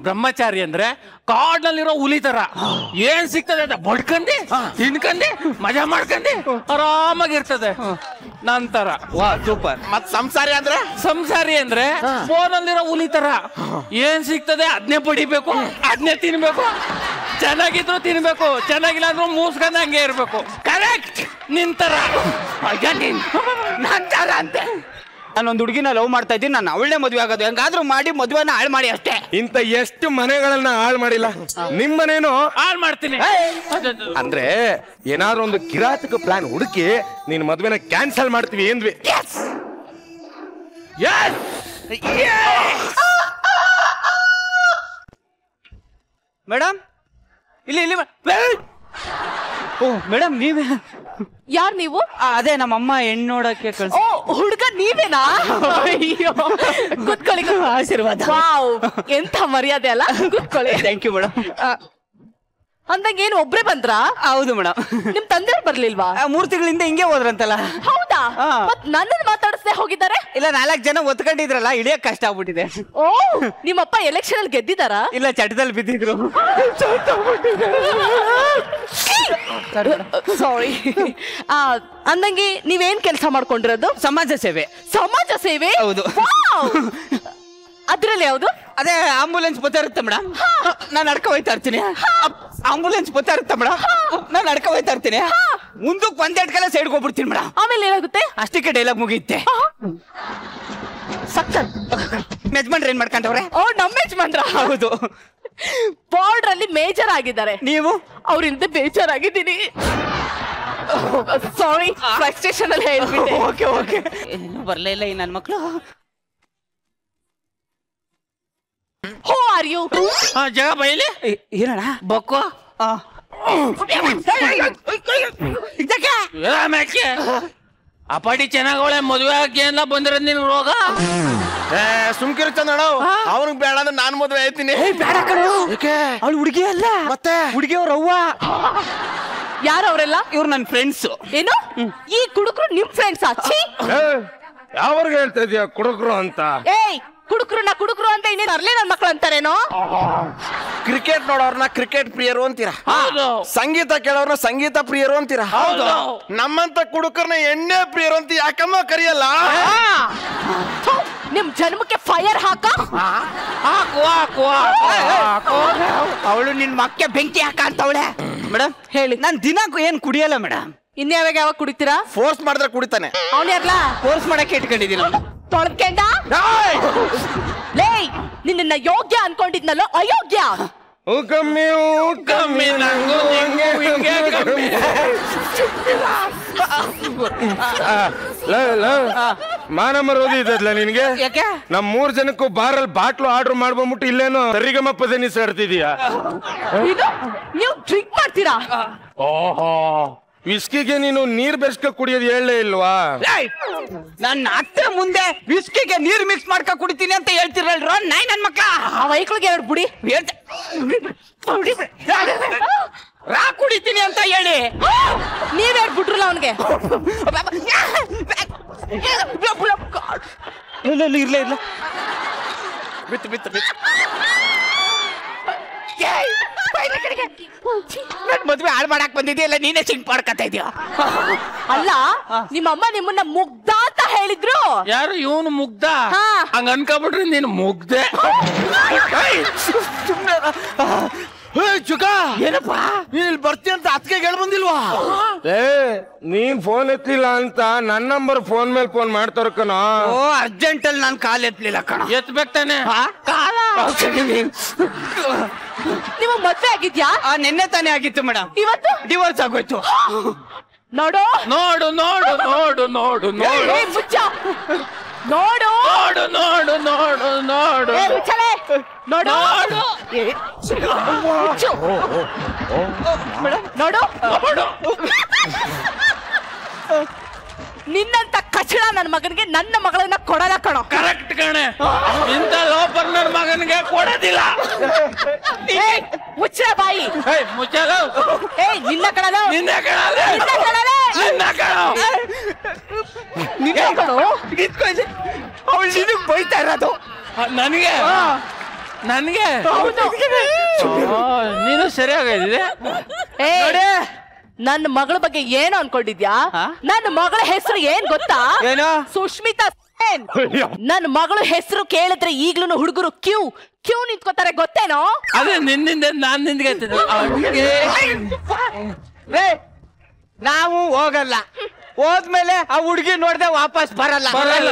ಬ್ರಹ್ಮಚಾರಿ ಅಂದ್ರೆ ಕಾಡ್ನಲ್ಲಿರೋ ಹುಲಿ ತರ ಏನ್ ಸಿಗ್ತದೆ ಅಂತ ಬಡ್ಕಂಡಿ ತಿನ್ಕಂಡಿ ಮಜಾ ಮಾಡ್ಕಂಡಿ ಆರಾಮಾಗಿರ್ತದೆ. ನಂತರ ವಾ ಸೂಪರ್. ಮತ್ ಸಂಸಾರಿ ಅಂದ್ರೆ ಫೋನಲ್ಲಿರೋ ಹುಲಿ ತರ ಏನ್ ಸಿಗ್ತದೆ ಅದನ್ನೇ ಪಡಿಬೇಕು, ಅದನ್ನೇ ತಿನ್ಬೇಕು. ಚೆನ್ನಾಗಿದ್ರು ತಿನ್ಬೇಕು, ಚೆನ್ನಾಗಿಲ್ಲ ಅಂದ್ರೂ ಮೂಸ್ಕೊಂಡ್ ಹಂಗೆ ಇರ್ಬೇಕು. ಕರೆಕ್ಟ್. ನಿಂತರ ನಂತರ ಅಂತೆ. ನಾನೊಂದು ಹುಡುಗಿನ ಲವ್ ಮಾಡ್ತಾ ಇದ್ದೀನಿ. ನಾನು ಅವಳೇ ಮದುವೆ ಆಗೋದು. ಹೆಂಗಾದ್ರೂ ಮಾಡಿ ಮದುವೆನ ಹಾಳು ಮಾಡಿ ಅಷ್ಟೇ. ಇಂತ ಎಷ್ಟು ಮನೆಗಳನ್ನ ಹಾಳು ಮಾಡಿಲ್ಲ, ನಿಮ್ ಮನೇನು ಹಾಳು ಮಾಡ್ತೀನಿ. ಅಂದ್ರೆ ಏನಾದ್ರೂ ಒಂದು ಕಿರಾತಕ ಪ್ಲಾನ್ ಹುಡುಕಿ ನಿನ್ ಮದ್ವೆನ ಕ್ಯಾನ್ಸಲ್ ಮಾಡ್ತೀವಿ ಏನ್ವಿ? ಮೇಡಮ್ ಇಲ್ಲಿ ಇಲ್ಲಿ. ಓ ಮೇಡಮ್ ನೀವೇ? ಯಾರ್ ನೀವು? ಅದೇ ನಮ್ಮಮ್ಮ ಹೆಣ್ಣು ನೋಡಕ್ಕೆ ಓ ಹುಡುಗ ನೀವೇನಾ? ಅಯ್ಯೋ ಕೂತ್ಕೊಳ್ಳಿ. ಆಶೀರ್ವಾದ. ವಾವ್, ಎಂತ ಮರ್ಯಾದೆ ಅಲ್ಲ. ಕೂತ್ಕೊಳ್ಳಿ. Thank you madam. ಅಂದಂಗ ಏನು ಒಬ್ರೇ ಬಂದ್ರಾ? ಹೌದು ಮೇಡಮ್. ನಿಮ್ ತಂದೆಯವ್ರು ಬರ್ಲಿಲ್ವಾ? 3 ತಿಂಗಳಿಂದ ಹಿಂಗೆ ಹೋದ್ರಂತಲ್ಲ. ಹೌದಾ? ಮತ್ ನನ್ನನ್ನು ಮಾತಾಡಿಸ್ದೆ ಹೋಗಿದ್ದಾರೆ? ಇಲ್ಲ, 4 ಜನ ಒತ್ಕೊಂಡಿದ್ರಲ್ಲ, ಇಳಿಯಕ್ ಕಷ್ಟ ಆಗ್ಬಿಟ್ಟಿದೆ. ಓ, ನಿಮ್ಮಪ್ಪ ಎಲೆಕ್ಷನ್ ಅಲ್ಲಿ ಗೆದ್ದಿದಾರಾ? ಇಲ್ಲ, ಚಟದಲ್ಲಿ ಬಿದ್ದಿದ್ರು. ಸಾರಿ. ಅಂದಂಗೆ ನೀವೇನ್ ಕೆಲಸ ಮಾಡ್ಕೊಂಡಿರೋದು? ಸಮಾಜ ಸೇವೆ. ಸಮಾಜ ಸೇವೆ? ಹೌದು. ಅದ್ರಲ್ಲಿ ಯಾವ್ದು? ಅದೇ ಆಂಬುಲೆನ್ಸ್ ಬರ್ತಾ ಇರುತ್ತೆ ಮೇಡಮ್, ನಾನು ನಡ್ಕ ಹೋಯ್ತಾ ಇರ್ತೀನಿ. ಆಂಬುಲೆನ್ಸ್ ಬರ್ತಾ ಇರುತ್ತೆ ಮೇಡಮ್, ನಾನು ನಡ್ಕ ಹೋಯ್ತಾ ಇರ್ತೀನಿ. ಮುಂದಕ್ಕೆ 1 ಕಲ ಸೈಡ್ಗೆ ಹೋಗ್ಬಿಡ್ತೀನಿ ಮೇಡಮ್. ಆಮೇಲೆ ಏನಾಗುತ್ತೆ? ಅಷ್ಟಕ್ಕೆ ಡೈಲಾಗ್ ಮುಗಿಯುತ್ತೆ. ಸಕ್ಕತ್. ಯಜಮಾನ್ರು ಏನ್ ಮಾಡ್ಕೊಂಡವ್ರೆ? ಓ, ನಮ್ಮ ಯಜಮಾನ್ರ? ಹೌದು. ಬಾರ್ಡರ್ ಅಲ್ಲಿ ಮೇಜರ್ ಆಗಿದ್ದಾರೆ. ನೀವು? ಅವ್ರಿಂದ ಬೇಜಾರಾಗಿದ್ದೀನಿ. ಸಾರಿ, ಫ್ರಸ್ಟ್ರೇಷನ್ ಅಲ್ಲಿ ಹೇಳ್ಬಿಟ್ಟೆ. Okay okay. ಬರ್ಲೇ ಇಲ್ಲ ಈ ನನ್ನ ಮಕ್ಕಳು. Who are you? ಜಗ ಬೈಲಿ ಏನಣ್ಣ ಬೊಕ್ಕೋ? ಅಪಾಟಿ ಚೆನ್ನಾಗವಳೆ, ಮದುವೆ ಆಗಿ ಎಲ್ಲ ಬಂದಿರೋದ್ ನಿನ್ ರೋಗ. ಸುಮ್ಕಿರು ಚಂದಣ್ಣ, ಅವ್ನಿಗೆ ಬೇಡ ಅಂದ್ರೆ ನಾನ್ ಮದುವೆ ಆಯ್ತೀನಿ. ಬೇಡ ಕಣೋ, ಅವಳು ಹುಡುಗಿ ಅಲ್ಲ, ಮತ್ತೆ ಹುಡುಗಿ ಅವ್ರ ಅವ್ವ. ಯಾರು ಅವರೆಲ್ಲ? ಇವ್ರು ನನ್ನ ಫ್ರೆಂಡ್ಸ್. ಏನು ಈ ಕುಡುಕರು ನಿಮ್ ಫ್ರೆಂಡ್ಸ್? ಅಚ್ಚಿ, ಯಾವಾಗ ಹೇಳ್ತಾ ಇದೀಯ ಕುಡುಕರು ಅಂತ? ಏಯ್, ಕುಡುಕರು ಅಂತ ಇನ್ನೇನು ಅರ್ಲೆ ನನ್ ಮಕ್ಳು ಅಂತಾರೇನೋ? ಕ್ರಿಕೆಟ್ ನೋಡೋರ್ನ ಕ್ರಿಕೆಟ್ ಪ್ರಿಯರು ಅಂತೀರಾ, ಸಂಗೀತ ಕೇಳೋರ್ನ ಸಂಗೀತ ಪ್ರಿಯರು ಅಂತೀರಾ. ಹೌದು. ನಮ್ಮಂತ ಕುಡುಕರ್ನ ಎಣ್ಣೆ ಪ್ರಿಯರು ಅಂತ ಯಾಕಮ್ಮ ಕರಿಯಲ್ಲ? ನಿಮ್ ಜನ್ಮಕ್ಕೆ ಫೈರ್ ಹಾಕ. ಅವಳು ನಿನ್ ಮಕ್ಕೆ ಬೆಂಕಿ ಹಾಕ ಅಂತವಳೆ. ಮೇಡಮ್ ಹೇಳಿ, ನಾನು ದಿನ ಏನ್ ಕುಡಿಯಲ್ಲ ಮೇಡಮ್. ಇನ್ಯಾವಾಗ ಯಾವಾಗ ಕುಡಿತೀರಾ? ಫೋರ್ಸ್ ಮಾಡಿದ್ರೆ ಕುಡಿತಾನೆ. ಅವ್ನ ಯಾರ್ಲಾ ಫೋರ್ಸ್ ಮಾಡಕ್ಕೆ ಇಟ್ಕೊಂಡಿದ್ದೀನಿ. ತೊಳ್ಕೊಂಡ ನಿನ್ನ ಯೋಗ್ಯ ಅನ್ಕೊಂಡಿದ್ನಲ್ಲೋ ಅಯೋಗ್ಯ. ಕಮ್ಮಿ ನಂಗೂ ಹಿಂಗೆ ಕಮ್ಮಿ. ಮಾನ ಮರೋದಿ ಇದಲ್ಲ ನಿನ್ಗೆ? ಯಾಕೆ? ನಮ್ 3 ಜನಕ್ಕೂ ಬಾರಲ್ಲಿ ಬಾಟ್ಲು ಆರ್ಡರ್ ಮಾಡ್ಕೊಂಡ್ಬಿಟ್ಟು ಇಲ್ಲೇನೋ ಸರಿಗಮಪ್ಪ ದನಿಸ್ ಆಡ್ತಿದೀಯಾ? ನೀವು ಡ್ರಿಂಕ್ ಮಾಡ್ತೀರಾ? ಓಹೋ, ವಿಸ್ಕಿಗೆ ನೀನು ನೀರ್ ಬೆರ್ಸ್ಕ ಕುಡಿಯೋದು ಹೇಳಲೇ ಇಲ್ವಾ? ನನ್ನ ಅತ್ತೆ ಮುಂದೆ ವಿಸ್ಕಿಗೆ ನೀರ್ ಮಿಕ್ಸ್ ಮಾಡ್ಕ ಕುಡಿತೀನಿ ಅಂತ ಹೇಳ್ತಿರಲ್ರ ನಾಯಿ ನನ್ ಮಕ್ಳ. ಆ ವೈಕ್ಳಿಗೆ 2 ಬುಡಿ ರಾ ಕುಡಿತೀನಿ ಅಂತ ಹೇಳಿ ನೀವ್ 2 ಬಿಟ್ರಲ್ಲ ಅವನ್ಗೆ. ಇರ್ಲೇ ಇಲ್ಲ ಬಿತ್ತು ಬಿತ್ತು ಬಿತ್ತು. ನನ್ ಮದ್ವೆ ಹಾಳು ಮಾಡಕ್ ಬಂದಿದ್ಯಲ್ಲ, ನೀನೇ ಸಿಂಕ್ ಮಾಡ್ಕತಾ ಇದೀಯ. ಅಲ್ಲ, ನಿಮ್ಮಮ್ಮ ನಿಮ್ಮನ್ನ ಮುಗ್ಧ ಅಂತ ಹೇಳಿದ್ರು. ಯಾರು ಇವನು ಮುಗ್ಧ? ಹಂಗ ಅನ್ಕೊಬಿಟ್ರಿ ನೀನು ಮುಗ್ದೆ. ಚುಕ ಏನಪ್ಪ ನೀನ್ ಇಲ್ಲಿ ಬರ್ತೀಯ ಅಂತ ಅತ್ಗೆ ಹೇಳಿ ಬಂದಿಲ್ವಾ? ನೀನ್ ಫೋನ್ ಎತ್ತಲಿಲ್ಲ ಅಂತ ನನ್ನ ನಂಬರ್ ಫೋನ್ ಮೇಲೆ ಫೋನ್ ಮಾಡ್ತಾರ ಕಣ. ಓ, ಅರ್ಜೆಂಟ್ ಅಲ್ಲಿ ನಾನು ಕಾಲ್ ಎತ್ತಲಿಲ್ಲ ಕಣ. ಎತ್ಬೇಕು ತಾನೆ. ಕಾಲ ನಿಮಗ್ ಮದ್ವೆ ಆಗಿದ್ಯಾ? ನಿನ್ನೆ ತಾನೇ ಆಗಿತ್ತು ಮೇಡಮ್. ಇವತ್ತು ಡಿವೋರ್ಸ್ ಆಗೋಯ್ತು. ನೋಡು ನೋಡು ನೋಡು ನೋಡು ನೋಡು ನೋಡು ಮುಚ್ಚ. ನೋಡು ನೋಡು ನೋಡು ನೋಡು ನೋಡು ಮುಚ್ಚಲೆ. ನೋಡು ನೋಡು ನೋಡು. ನಿನ್ನಂತ ಕಚಡ ನನ್ನ ಮಗನಿಗೆ ನನ್ನ ಮಗಳನ್ನ ಕೊಡಲ್ಲ ಕಣೋ. ಕರೆಕ್ಟ್ ಕಣೆ, ಇಂಥ ಲೋಪರ್ ನನ್ನ ಮಗನಿಗೆ ಕೊಡೋದಿಲ್ಲ. ಮುಚ್ಚೆ ಬಾಯಿ. ಮುಚ್ಚಲ. ನಿನ್ನ ಕಣಲು ನಿನ್ನ ಕಣಲೆ ನಿನ್ನ ಕಣ. ಅವಳು ನಿನಗ್ ಬೈತಾ ಇರೋದು ನನಗೆ ನನಗೆ ನೀನು ಸರಿಯಾಗಿದೆ. ನನ್ನ ಮಗಳ ಬಗ್ಗೆ ಏನು ಅನ್ಕೊಂಡಿದ್ಯಾ? ನನ್ನ ಮಗಳ ಹೆಸರು ಏನ್ ಗೊತ್ತಾ? ಏನು? ಸುಷ್ಮಿತಾ ಸೇನ್. ನನ್ನ ಮಗಳ ಹೆಸರು ಕೇಳಿದ್ರೆ ಈಗ್ಲೂ ಹುಡುಗರು ಕ್ಯೂ ನಿಂತ್ಕೋತಾರೆ, ಗೊತ್ತೇನೋ? ಅದೇ ನಿನ್ನಿಂದ ನಾನ್ ನಿಂದ್ಗೆ ನಾವು ಹೋಗಲ್ಲ. ಹೋದ್ಮೇಲೆ ಆ ಹುಡುಗಿ ನೋಡ್ದೆ ವಾಪಸ್ ಬರಲ್ಲ.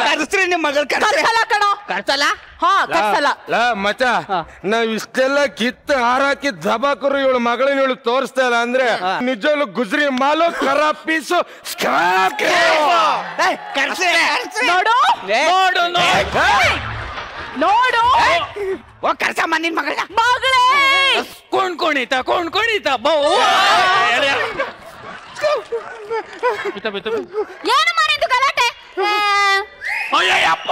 ಕರ್ಸ್ರಿ ನಿಮ್ ಮಗಳು. ಕರ್ಸಲ್ಲ ಕಣೋ. ಕರ್ಸಲ್ಲ? ಹಾ, ಕರ್ಸಲ್ಲ. ಮಚ, ನಾವ್ ಇಷ್ಟೆಲ್ಲ ಕಿತ್ತು ಹಾರಾಕಿ ದಬಾಕರು ಇವಳು ಮಗಳನ್ನ ಇವಳು ತೋರಿಸ್ತಾ ಇಲ್ಲ ಅಂದ್ರೆ ನಿಜವಾಗ್ಲು ಗುಜ್ರಿ ಮಾಲು ಕರ ಪೀಸು ನೋಡು ನೋಡು ನೋಡು. ಓ, ಕರ್ಸಮ್ಮ ನಿನ್ ಮಗಳನ್ನ. ಮಗಳೇ ಕೊಂಡ್ಕೊಣಿತ ಬೌ. ಏನು ಮಾಡಿದ್ದು ಗಲಾಟೆ? ಅಯ್ಯಪ್ಪ,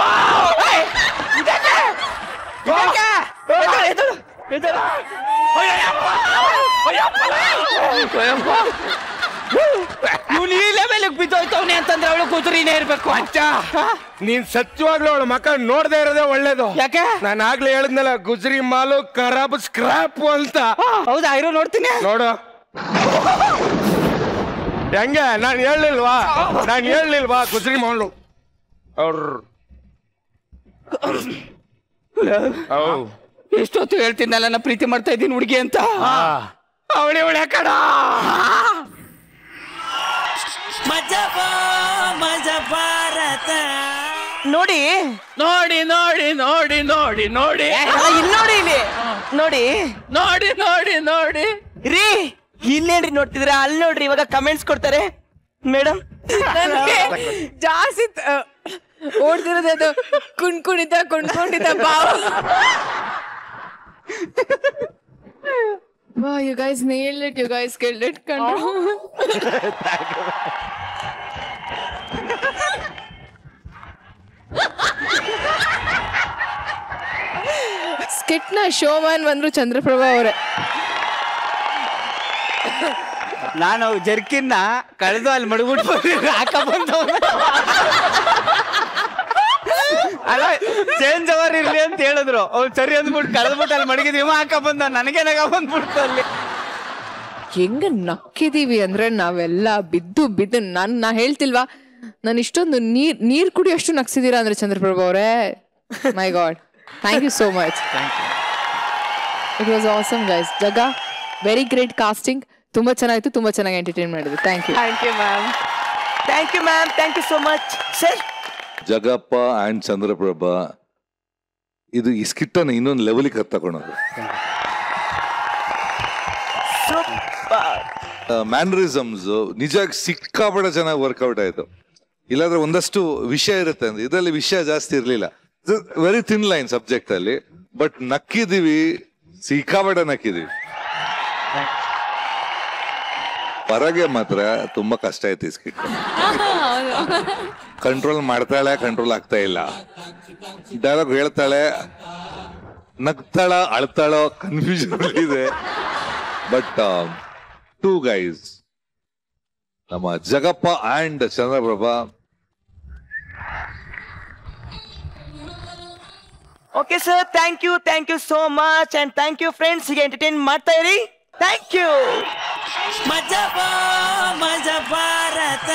ಇವ್ನು ಈ ಲೆವೆಲ್ಗೆ ಬಿದ್ದೋಯ್ತವ್ನೆ ಅಂತಂದ್ರೆ ಅವಳು ಕುದುರಿನೇ ಇರ್ಬೇಕು. ಅಚ್ಚ, ನೀನ್ ಸತ್ಯವಾಗ್ಲೂ ಅವಳ ಮಕ್ಕ ನೋಡ್ದೆ ಇರೋದೇ ಒಳ್ಳೇದು. ಯಾಕೆ? ನಾನು ಆಗ್ಲೇ ಹೇಳಿದ್ನಲ್ಲ, ಗುಜ್ರಿ ಮಾಲು ಖರಾಬ್ ಸ್ಕ್ರಾಪ್ ಅಂತ. ಹೌದಾ? ಇರೋ ನೋಡ್ತೀನಿ. ನೋಡು ಹೆಂಗೆ, ನಾನು ಹೇಳಿಲ್ವಾ ಗುಜ್ರಿ ಮಾಲು ಎಷ್ಟೊತ್ತು ಹೇಳ್ತೀನಲ್ಲ ನಾ ಪ್ರೀತಿ ಮಾಡ್ತಾ ಇದ್ದೀನಿ ಹುಡುಗಿ ಅಂತ. ಅವಳೆ ಕಡ. ನೋಡಿ ನೋಡಿ ನೋಡಿ ನೋಡಿ ನೋಡಿ ನೋಡಿ ಇಲ್ಲಿ ನೋಡಿ, ಇಲ್ಲಿ ನೋಡಿ ನೋಡಿ ನೋಡಿ ನೋಡಿ ರೀ. ಇಲ್ಲೇನ್ರಿ ನೋಡ್ತಿದ್ರ? ಅಲ್ಲಿ ನೋಡ್ರಿ, ಇವಾಗ ಕಮೆಂಟ್ಸ್ ಕೊಡ್ತಾರೆ ಮೇಡಮ್. ಜಾಸ್ತಿ ಓಡ್ತಿರೋದು ಕುಣ್ಕೊಂಡಿದ್ದ ಬಾವ. Wow, you guys nailed it. You guys killed it. Skit ನ ಶೋಮನ್ ಬಂದ್ರು ಚಂದ್ರಪ್ರಭಾ ಅವರೇ. ನಾನು ಜರ್ಕಿನ್ನ ಕಳೆದು ಅಲ್ಲಿ ಮಡಗ್ಬಿಟ್ಟು ಹಾಕ ಬಂದವನು. ಅಲ್ಲ, ಚೇಂಜ್ ಅವರ್ ಇರ್ಲಿ ಅಂತ ಹೇಳಿದ್ರು. ಅವ್ರು ಸರಿ ಅಂದ್ಬಿಟ್ಟು ಕಳೆದ್ಬಿಟ್ಟು ಅಲ್ಲಿ ಮಡಗಿದೀವ ಹಾಕ ಬಂದ. ನನಗೇನಾಗ ಬಂದ್ಬಿಡ್ತು ಅಲ್ಲಿ. ಹೆಂಗ ನಕ್ಕಿದೀವಿ ಅಂದ್ರೆ ನಾವೆಲ್ಲ ಬಿದ್ದು ನಾ ಹೇಳ್ತಿಲ್ವಾ, ನಾನು ಇಷ್ಟೊಂದು ನೀರ್ ಕುಡಿ ಅಷ್ಟು ನಕ್ಸಿದೀರಾ ಅಂದ್ರೆ ಚಂದ್ರಪ್ರಭಾ ಅವರೇ. My god, thank you so much. It was awesome guys. Jaga, very great casting. ತುಂಬಾ ಚೆನ್ನಾಗಿತ್ತು, ತುಂಬಾ ಚೆನ್ನಾಗಿ ಎಂಟರ್ಟೈನ್ ಮಾಡಿದ್ವಿ. Thank you. Thank you ma'am. Thank you ma'am. Thank you so much sir. Jagappa and Chandraprabha ಇದು ಈ ಸ್ಕಿಟ್ ಅನ್ನು ಇನ್ನೊಂದು ಲೆವೆಲ್ಗೆ ತಗೊಂಡೋದು. ಮ್ಯಾನರಿಸಮ್ಸ್ ನಿಜ ಸಿಕ್ಕಾಪಟ್ಟೆ ಚೆನ್ನಾಗಿ ವರ್ಕೌಟ್ ಆಯ್ತು. ಇಲ್ಲಾಂದ್ರೆ ಒಂದಷ್ಟು ವಿಷಯ ಇರುತ್ತೆ ಅಂದ್ರೆ ಇದರಲ್ಲಿ ವಿಷಯ ಜಾಸ್ತಿ ಇರ್ಲಿಲ್ಲ. ವೆರಿ ಥಿನ್ ಲೈನ್ ಸಬ್ಜೆಕ್ಟ್ ಅಲ್ಲಿ, ಬಟ್ ನಕ್ಕಿದೀವಿ, ಸಿಕ್ಕಾಪಟ್ಟೆ ನಕ್ಕಿದೀವಿ. ಹೊರಗೆ ಮಾತ್ರ ತುಂಬಾ ಕಷ್ಟ ಆಯ್ತು ಈ ಸ್ಕಿಟ್. ಕಂಟ್ರೋಲ್ ಮಾಡ್ತಾಳೆ, ಕಂಟ್ರೋಲ್ ಆಗ್ತಾ ಇಲ್ಲ. ಡೈಲಾಗ್ ಹೇಳ್ತಾಳೆ, ನಗ್ತಾಳ, ಅಳ್ತಾಳೋ ಕನ್ಫ್ಯೂಷನ್ ಇದೆ. ಬಟ್ ಟೂ ಗೈಸ್, ನಮ್ಮ Jagappa and Chandraprabha. Okay sir, thank you so much and thank you friends. ಹೀಗೆ ಎಂಟರ್ಟೈನ್ ಮಾಡ್ತಾ ಇರಿ. Thank you. ಮಜಾ ಭಾರತ.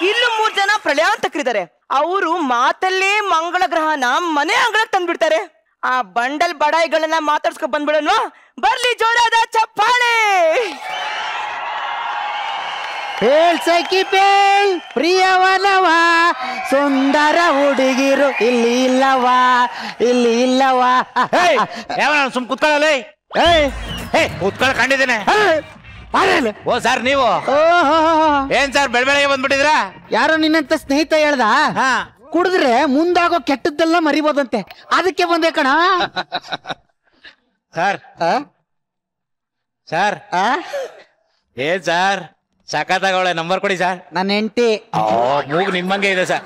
ಇಲ್ಲೂ 3 ಜನ ಪ್ರಳಯಾಂತಕರಿದ್ದಾರೆ. ಅವರು ಮಾತಲ್ಲೇ ಮಂಗಳ ಗ್ರಹನ ಮನೆ ಅಂಗಳಕ್ಕೆ ತಂದ್ಬಿಡ್ತಾರೆ. ಆ ಬಂಡಲ್ ಬಡಾಯಿಗಳನ್ನ ಮಾತಾಡ್ಸ್ಕೊ ಬಂದ್ಬಿಡೋಣ. ಬರ್ಲಿ ಜೋರಾದ ಚಪ್ಪಾಳೆ. ಸಖಿ ಪೇಳ್ ಪ್ರಿಯವನವಾ, ಸುಂದರ ಹುಡುಗಿರು ಇಲ್ಲಿ ಇಲ್ಲವಾ. ಸುಮ್ ಕುತ್ಕೊಳ್ಳ ಕುತ್ಕೊಳ್ಳ ಕಂಡಿದ್ದೇನೆ. ಓ ಸರ್, ನೀವು ಏನ್ ಸರ್ ಬೆಳಗ್ಗೆ ಬಂದ್ಬಿಟ್ಟಿದ್ರಾ? ಯಾರೋ ನಿನ್ನಂತ ಸ್ನೇಹಿತ ಹೇಳ್ದ, ಕುಡಿದ್ರೆ ಮುಂದಾಗೋ ಕೆಟ್ಟದ್ದೆಲ್ಲ ಮರಿಬೋದಂತೆ, ಅದಕ್ಕೆ ಬಂದೆ ಕಣ. ಸರ್ ಸರ್ ಏನ್ ಸರ್ ಸಖತ್ತಾಗವಳೆ, ನಂಬರ್ ಕೊಡಿ ಸರ್. ನನ್ನ ಹೆಂಡತಿ ಮೂಗು ನಿಮ್ಮಂಗೆ ಇದೆ ಸರ್.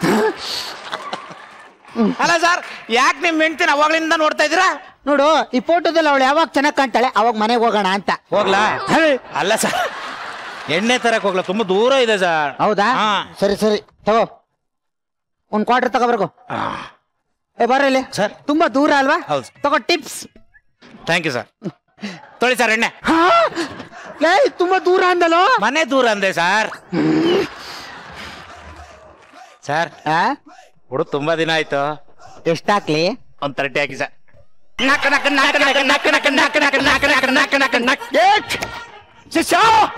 ಅಲ್ಲ ಸರ್, ಯಾಕೆ ನಿಮ್ ಹೆಂಡ್ತಿನ ಅವಾಗ್ಲಿಂದ ನೋಡ್ತಾ ಇದ್ದೀರಾ? ನೋಡು, ಈ ಫೋಟೋದಲ್ಲಿ ಅವಳು ಯಾವಾಗ ಚೆನ್ನಾಗ್ ಕಾಣ್ತಾಳೆ ಅವಾಗ ಮನೆಗೆ ಹೋಗೋಣ ಅಂತ. ಹೋಗ್ಲಾ? ಅಲ್ಲ ಸರ್, ಎಣ್ಣೆ ತರಕ್ ಹೋಗ್ಲಾ, ತುಂಬಾ ದೂರ ಇದೆ ಸರ್. ಹೌದಾ? ಸರಿ ತಗೋ, ಒಂದ್ ಕ್ವಾರ್ಟರ್ ತಗೋಬರ್ಗು. ಬರಲಿ ಸರ್, ತುಂಬಾ ದೂರ ಅಲ್ವಾ? ಹೌದು. ತಗೋ ಟಿಪ್ಸ್. Thank you sir. ತೊಳಿ ಸರ್ ಎಣ್ಣೆ. ತುಂಬಾ ದೂರ ಅಂದಲೋ? ಮನೆ ದೂರ ಅಂದೆ ಸರ್. ಸರ್ ಹುಡುಗ ತುಂಬಾ ದಿನ ಆಯ್ತು. ಎಷ್ಟಾಕ್ಲಿ? ಒಂದ್ 30 ಹಾಕಿ ಸರ್.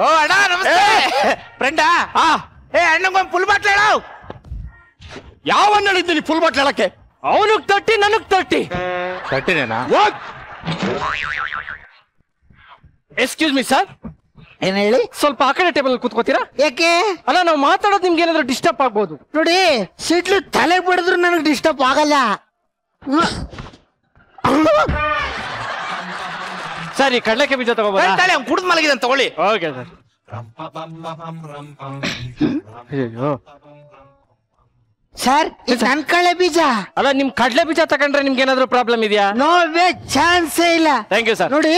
ಓ ಅಣ್ಣ ನಮಸ್ತೆ. ಫ್ರೆಂಡಾ? ಏ ಅಣ್ಣಗೊಂದು ಫುಲ್ ಬಾಟ್ಲ್ ಹೇಳು. ಯಾವನ್ನ ಹೇಳಿದ್ದೀನಿ ಫುಲ್ ಬಾಟ್ಲ್ ಹೇಳಕ್ಕೆ? ಅವನಿಗೆ 30, ನನಗ್ 30. 30ನೇನಾ? Excuse me sir. ಏನ್ ಹೇಳಿ? ಸ್ವಲ್ಪ ಆ ಕಡೆ ಟೇಬಲ್ ಕೂತ್ಕೋತೀರಾ? ಯಾಕೆ? ಅಲ್ಲ, ನಾವು ಮಾತಾಡೋದು ನಿಮ್ಗೆ ಏನಾದ್ರು ಡಿಸ್ಟರ್ಬ್ ಆಗ್ಬೋದು. ನೋಡಿ, ಸಿಡ್ಲು ತಲೆ ಬಿಡಿದ್ರು ನನಗೆ ಡಿಸ್ಟರ್ಬ್ ಆಗಲ್ಲ. ಸರಿ, ಕಡ್ಲೆಕಾಯಿ ಬೀಜ ತಗೋಬೋದಾ? ಕುಡಿದ್ ಮಲಗಿದೆ ತಗೊಳ್ಳಿ. Okay sir. ಅಯ್ಯೋ ಸರ್, ನನ್ ಕಳ್ಳೆ ಬೀಜ. ಅಲ್ಲ, ನಿಮ್ ಕಡ್ಲೆ ಬೀಜ ತಗೊಂಡ್ರೆ ನಿಮ್ಗೆ ಏನಾದ್ರು ಪ್ರಾಬ್ಲಮ್ ಇದೆಯಾ? ನೋ ವೇ, ಚಾನ್ಸೇ ಇಲ್ಲ. Thank you sir. ನೋಡಿ,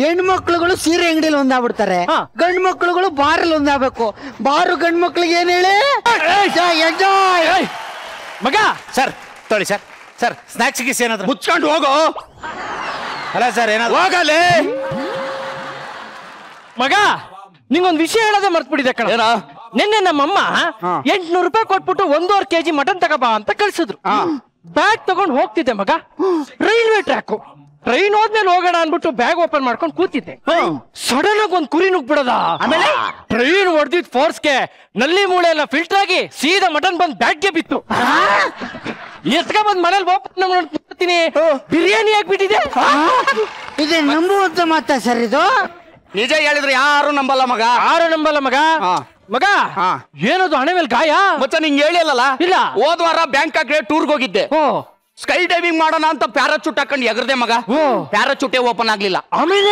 ಹೆಣ್ಮಕ್ಳುಗಳು ಸೀರೆ ಅಂಗಡಿಯಲ್ಲಿ ಒಂದಾಗ್ಬಿಡ್ತಾರೆ, ಗಂಡು ಮಕ್ಳುಗಳು ಬಾರಲ್ಲಿ ಒಂದಾಗಬೇಕು. ಬಾರು ಗಂಡು ಮಕ್ಳಿಗೆ ಏನ್ ಹೇಳಿ? ಎಂಜಾಯ್. ಮಗ ಸರ್ ತೊಳಿ ಸರ್. ಸರ್ ಸ್ನಾಕ್ಸ್ ಗೀಸ್ ಏನಾದ್ರು ಮುಚ್ಕೊಂಡು ಹೋಗೋ. ಅಲ್ಲ ಸರ್, ಏನಾದ್ರು ಹೋಗಲೇ. ಮಗ, ನಿಂಗೊಂದು ವಿಷಯ ಹೇಳೋದೇ ಮರ್ತ್ಬಿಟ್ಟಿದೆ ಕಣ. ನಿನ್ನೆ ನಮ್ಮಮ್ಮ 800 ರೂಪಾಯಿ ಕೊಟ್ಬಿಟ್ಟು 1.5 kg ಮಟನ್ ತಗೋಬಾ ಅಂತ ಕಳ್ಸಿದ್ರು. ಬ್ಯಾಗ್ ತಗೊಂಡು ಹೋಗ್ತಿದ್ದೆ ಮಗ, ರೈಲ್ವೆ ಟ್ರ್ಯಾಕ್. ಟ್ರೈನ್ ಹೋದ್ಮೇಲೆ ಹೋಗೋಣ ಅನ್ಬಿಟ್ಟು ಬ್ಯಾಗ್ ಓಪನ್ ಮಾಡ್ಕೊಂಡು ಕೂತಿದ್ದೆ. ಸಡನ್ ಆಗಿ ಒಂದ್ ಕುರಿ ನುಗ್ಬಿಡದ. ಆಮೇಲೆ ಟ್ರೈನ್ ಹೊಡೆದಿದ್ ಫೋರ್ಸ್ಗೆ ನಲ್ಲಿ ಮೂಳೆ ಎಲ್ಲ ಫಿಲ್ಟರ್ ಆಗಿ ಸೀದಾ ಮಟನ್ ಬಂದ್ ಬ್ಯಾಗ್ಗೆ ಬಿತ್ತು. ಎತ್ಕ ಬಂದ್ ಮನೇಲಿ ನೋಡ್ತೀನಿ, ಬಿರಿಯಾನಿ ಆಗ್ಬಿಟ್ಟಿದೆ. ಇದೆ ನಂಬುವಂತ ಮಾತಾ ಸರ್ ಇದು? ನಿಜ ಹೇಳಿದ್ರೆ ಯಾರು ನಂಬಲ್ಲ ಮಗ. ಯಾರು ನಂಬಲ್ಲ ಮಗ. ಮಗ ಏನದು ಹಣೆ ಮೇಲೆ ಗಾಯ? ಮತ್ತೆ ನಿಂಗೆ ಹೇಳಿಲ್ಲ? ಇಲ್ಲ. ಹೋದ್ವಾರ ಬ್ಯಾಂಕಾಕ್ಗೆ ಟೂರ್ಗೆ ಹೋಗಿದ್ದೆ. ಸ್ಕೈ ಡೈವಿಂಗ್ ಮಾಡೋಣ ಅಂತ ಪ್ಯಾರಾಚೂಟ್ ಹಾಕೊಂಡು ಎಗರ್ದೆ ಮಗ. ಪ್ಯಾರಾಚೂಟೇ ಓಪನ್ ಆಗ್ಲಿಲ್ಲ. ಆಮೇಲೆ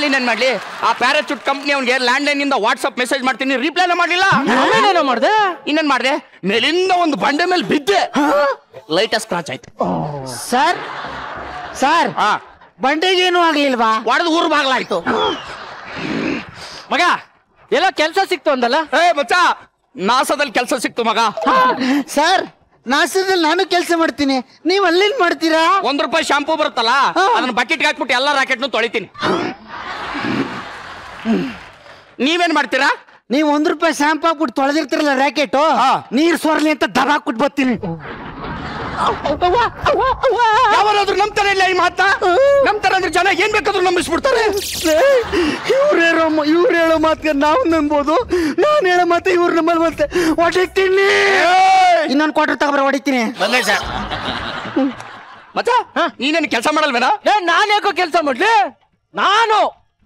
ಇನ್ನೇನ್ ಮಾಡ್ಲಿ, ಆ ಪ್ಯಾರಾಚೂಟ್ ಕಂಪ್ನಿ ಅವ್ನಿಗೆ ಲ್ಯಾಂಡ್ ಲೈನ್ ಇಂದ ವಾಟ್ಸ್ಆಪ್ ಮೆಸೇಜ್ ಮಾಡ್ತೀನಿ, ರಿಪ್ಲೈನ ಮಾಡ್ಲಿಲ್ಲ. ಆಮೇಲೆ ಮಾಡ್ದೆ, ಇನ್ನೇನ್ ಮಾಡ್ದೆ, ಮೇಲಿಂದ ಒಂದು ಬಂಡೆ ಮೇಲೆ ಬಿದ್ದೆ. ಲೈಟ್ ಸ್ಕ್ರಾಚ್ ಆಯ್ತು. ಸರ್ ಬಂಡೆಗೆ ಏನು ಆಗ್ಲಿಲ್ವಾ? ಹೊಡೆದು ಊರ್ ಬಾಗ್ಲಾಯ್ತು. ಮಗ ಎಲ್ಲ ಕೆಲ್ಸ ಸಿಕ್ತು ಅಂದಲ್ಲ? ಮಚ್ಚ, ನಾಸದಲ್ಲಿ ಕೆಲ್ಸ ಸಿಕ್ತು ಮಗ. ಸರ್, ನಾಸದಲ್ಲಿ ನಾನು ಕೆಲಸ ಮಾಡ್ತೀನಿ, ನೀವ್ ಅಲ್ಲೇನ್ ಮಾಡ್ತೀರಾ? ₹1 ಶಾಂಪೂ ಬರುತ್ತಲ್ಲ, ಅದನ್ನ ಬಕೆಟ್ಗೆ ಹಾಕ್ಬಿಟ್ಟು ಎಲ್ಲ ರಾಕೆಟ್ನು ತೊಳಿತೀನಿ. ನೀವೇನ್ ಮಾಡ್ತೀರಾ? ನೀವ್ ₹1 ಶಾಂಪು ಹಾಕ್ಬಿಟ್ಟು ತೊಳೆದಿರ್ತಿರಲ್ಲ ರಾಕೆಟ್, ನೀರ್ ಸೋರ್ಲಿ ಅಂತ ದಬ ಹಾಕ್ಬಿಟ್ಟು ಬರ್ತೀನಿ. ಯಾವಾರಾದ್ರೂ ನಂಬ್ತಾರೆ ಇಲ್ಲ ಈ ಮಾತಾ? ನಂಬ್ತಾರೆ ಅಂದ್ರೆ ಜನ ಏನ್ ಬೇಕಾದ್ರೂ ನಂಬಿಸ್ಬಿಡ್ತಾರೆ. ಇವ್ರು ಹೇಳೋ ಮಾತಿಗೆ ನಾವು ನಂಬೋದು, ನಾನು ಹೇಳೋ ಮಾತು ಇವ್ರು ನಂಬಲ್ವಂತೆ. ಹೊಟ್ಟೆ ತಿನ್ನಿ. ಇನ್ನೊಂದು ಕ್ವಾರ್ಟರ್ ತಗೊಬರ ಹೊಡಿತೀನಿ. ಬಂದೆ ಸರ್. ಮಚ್ಚ ನೀನೇನು ಕೆಲಸ ಮಾಡಲ್ವೇನಾ? ನಾನು ಯಾಕೋ ಕೆಲಸ ಮಾಡ್ಲಿ? ನಾನು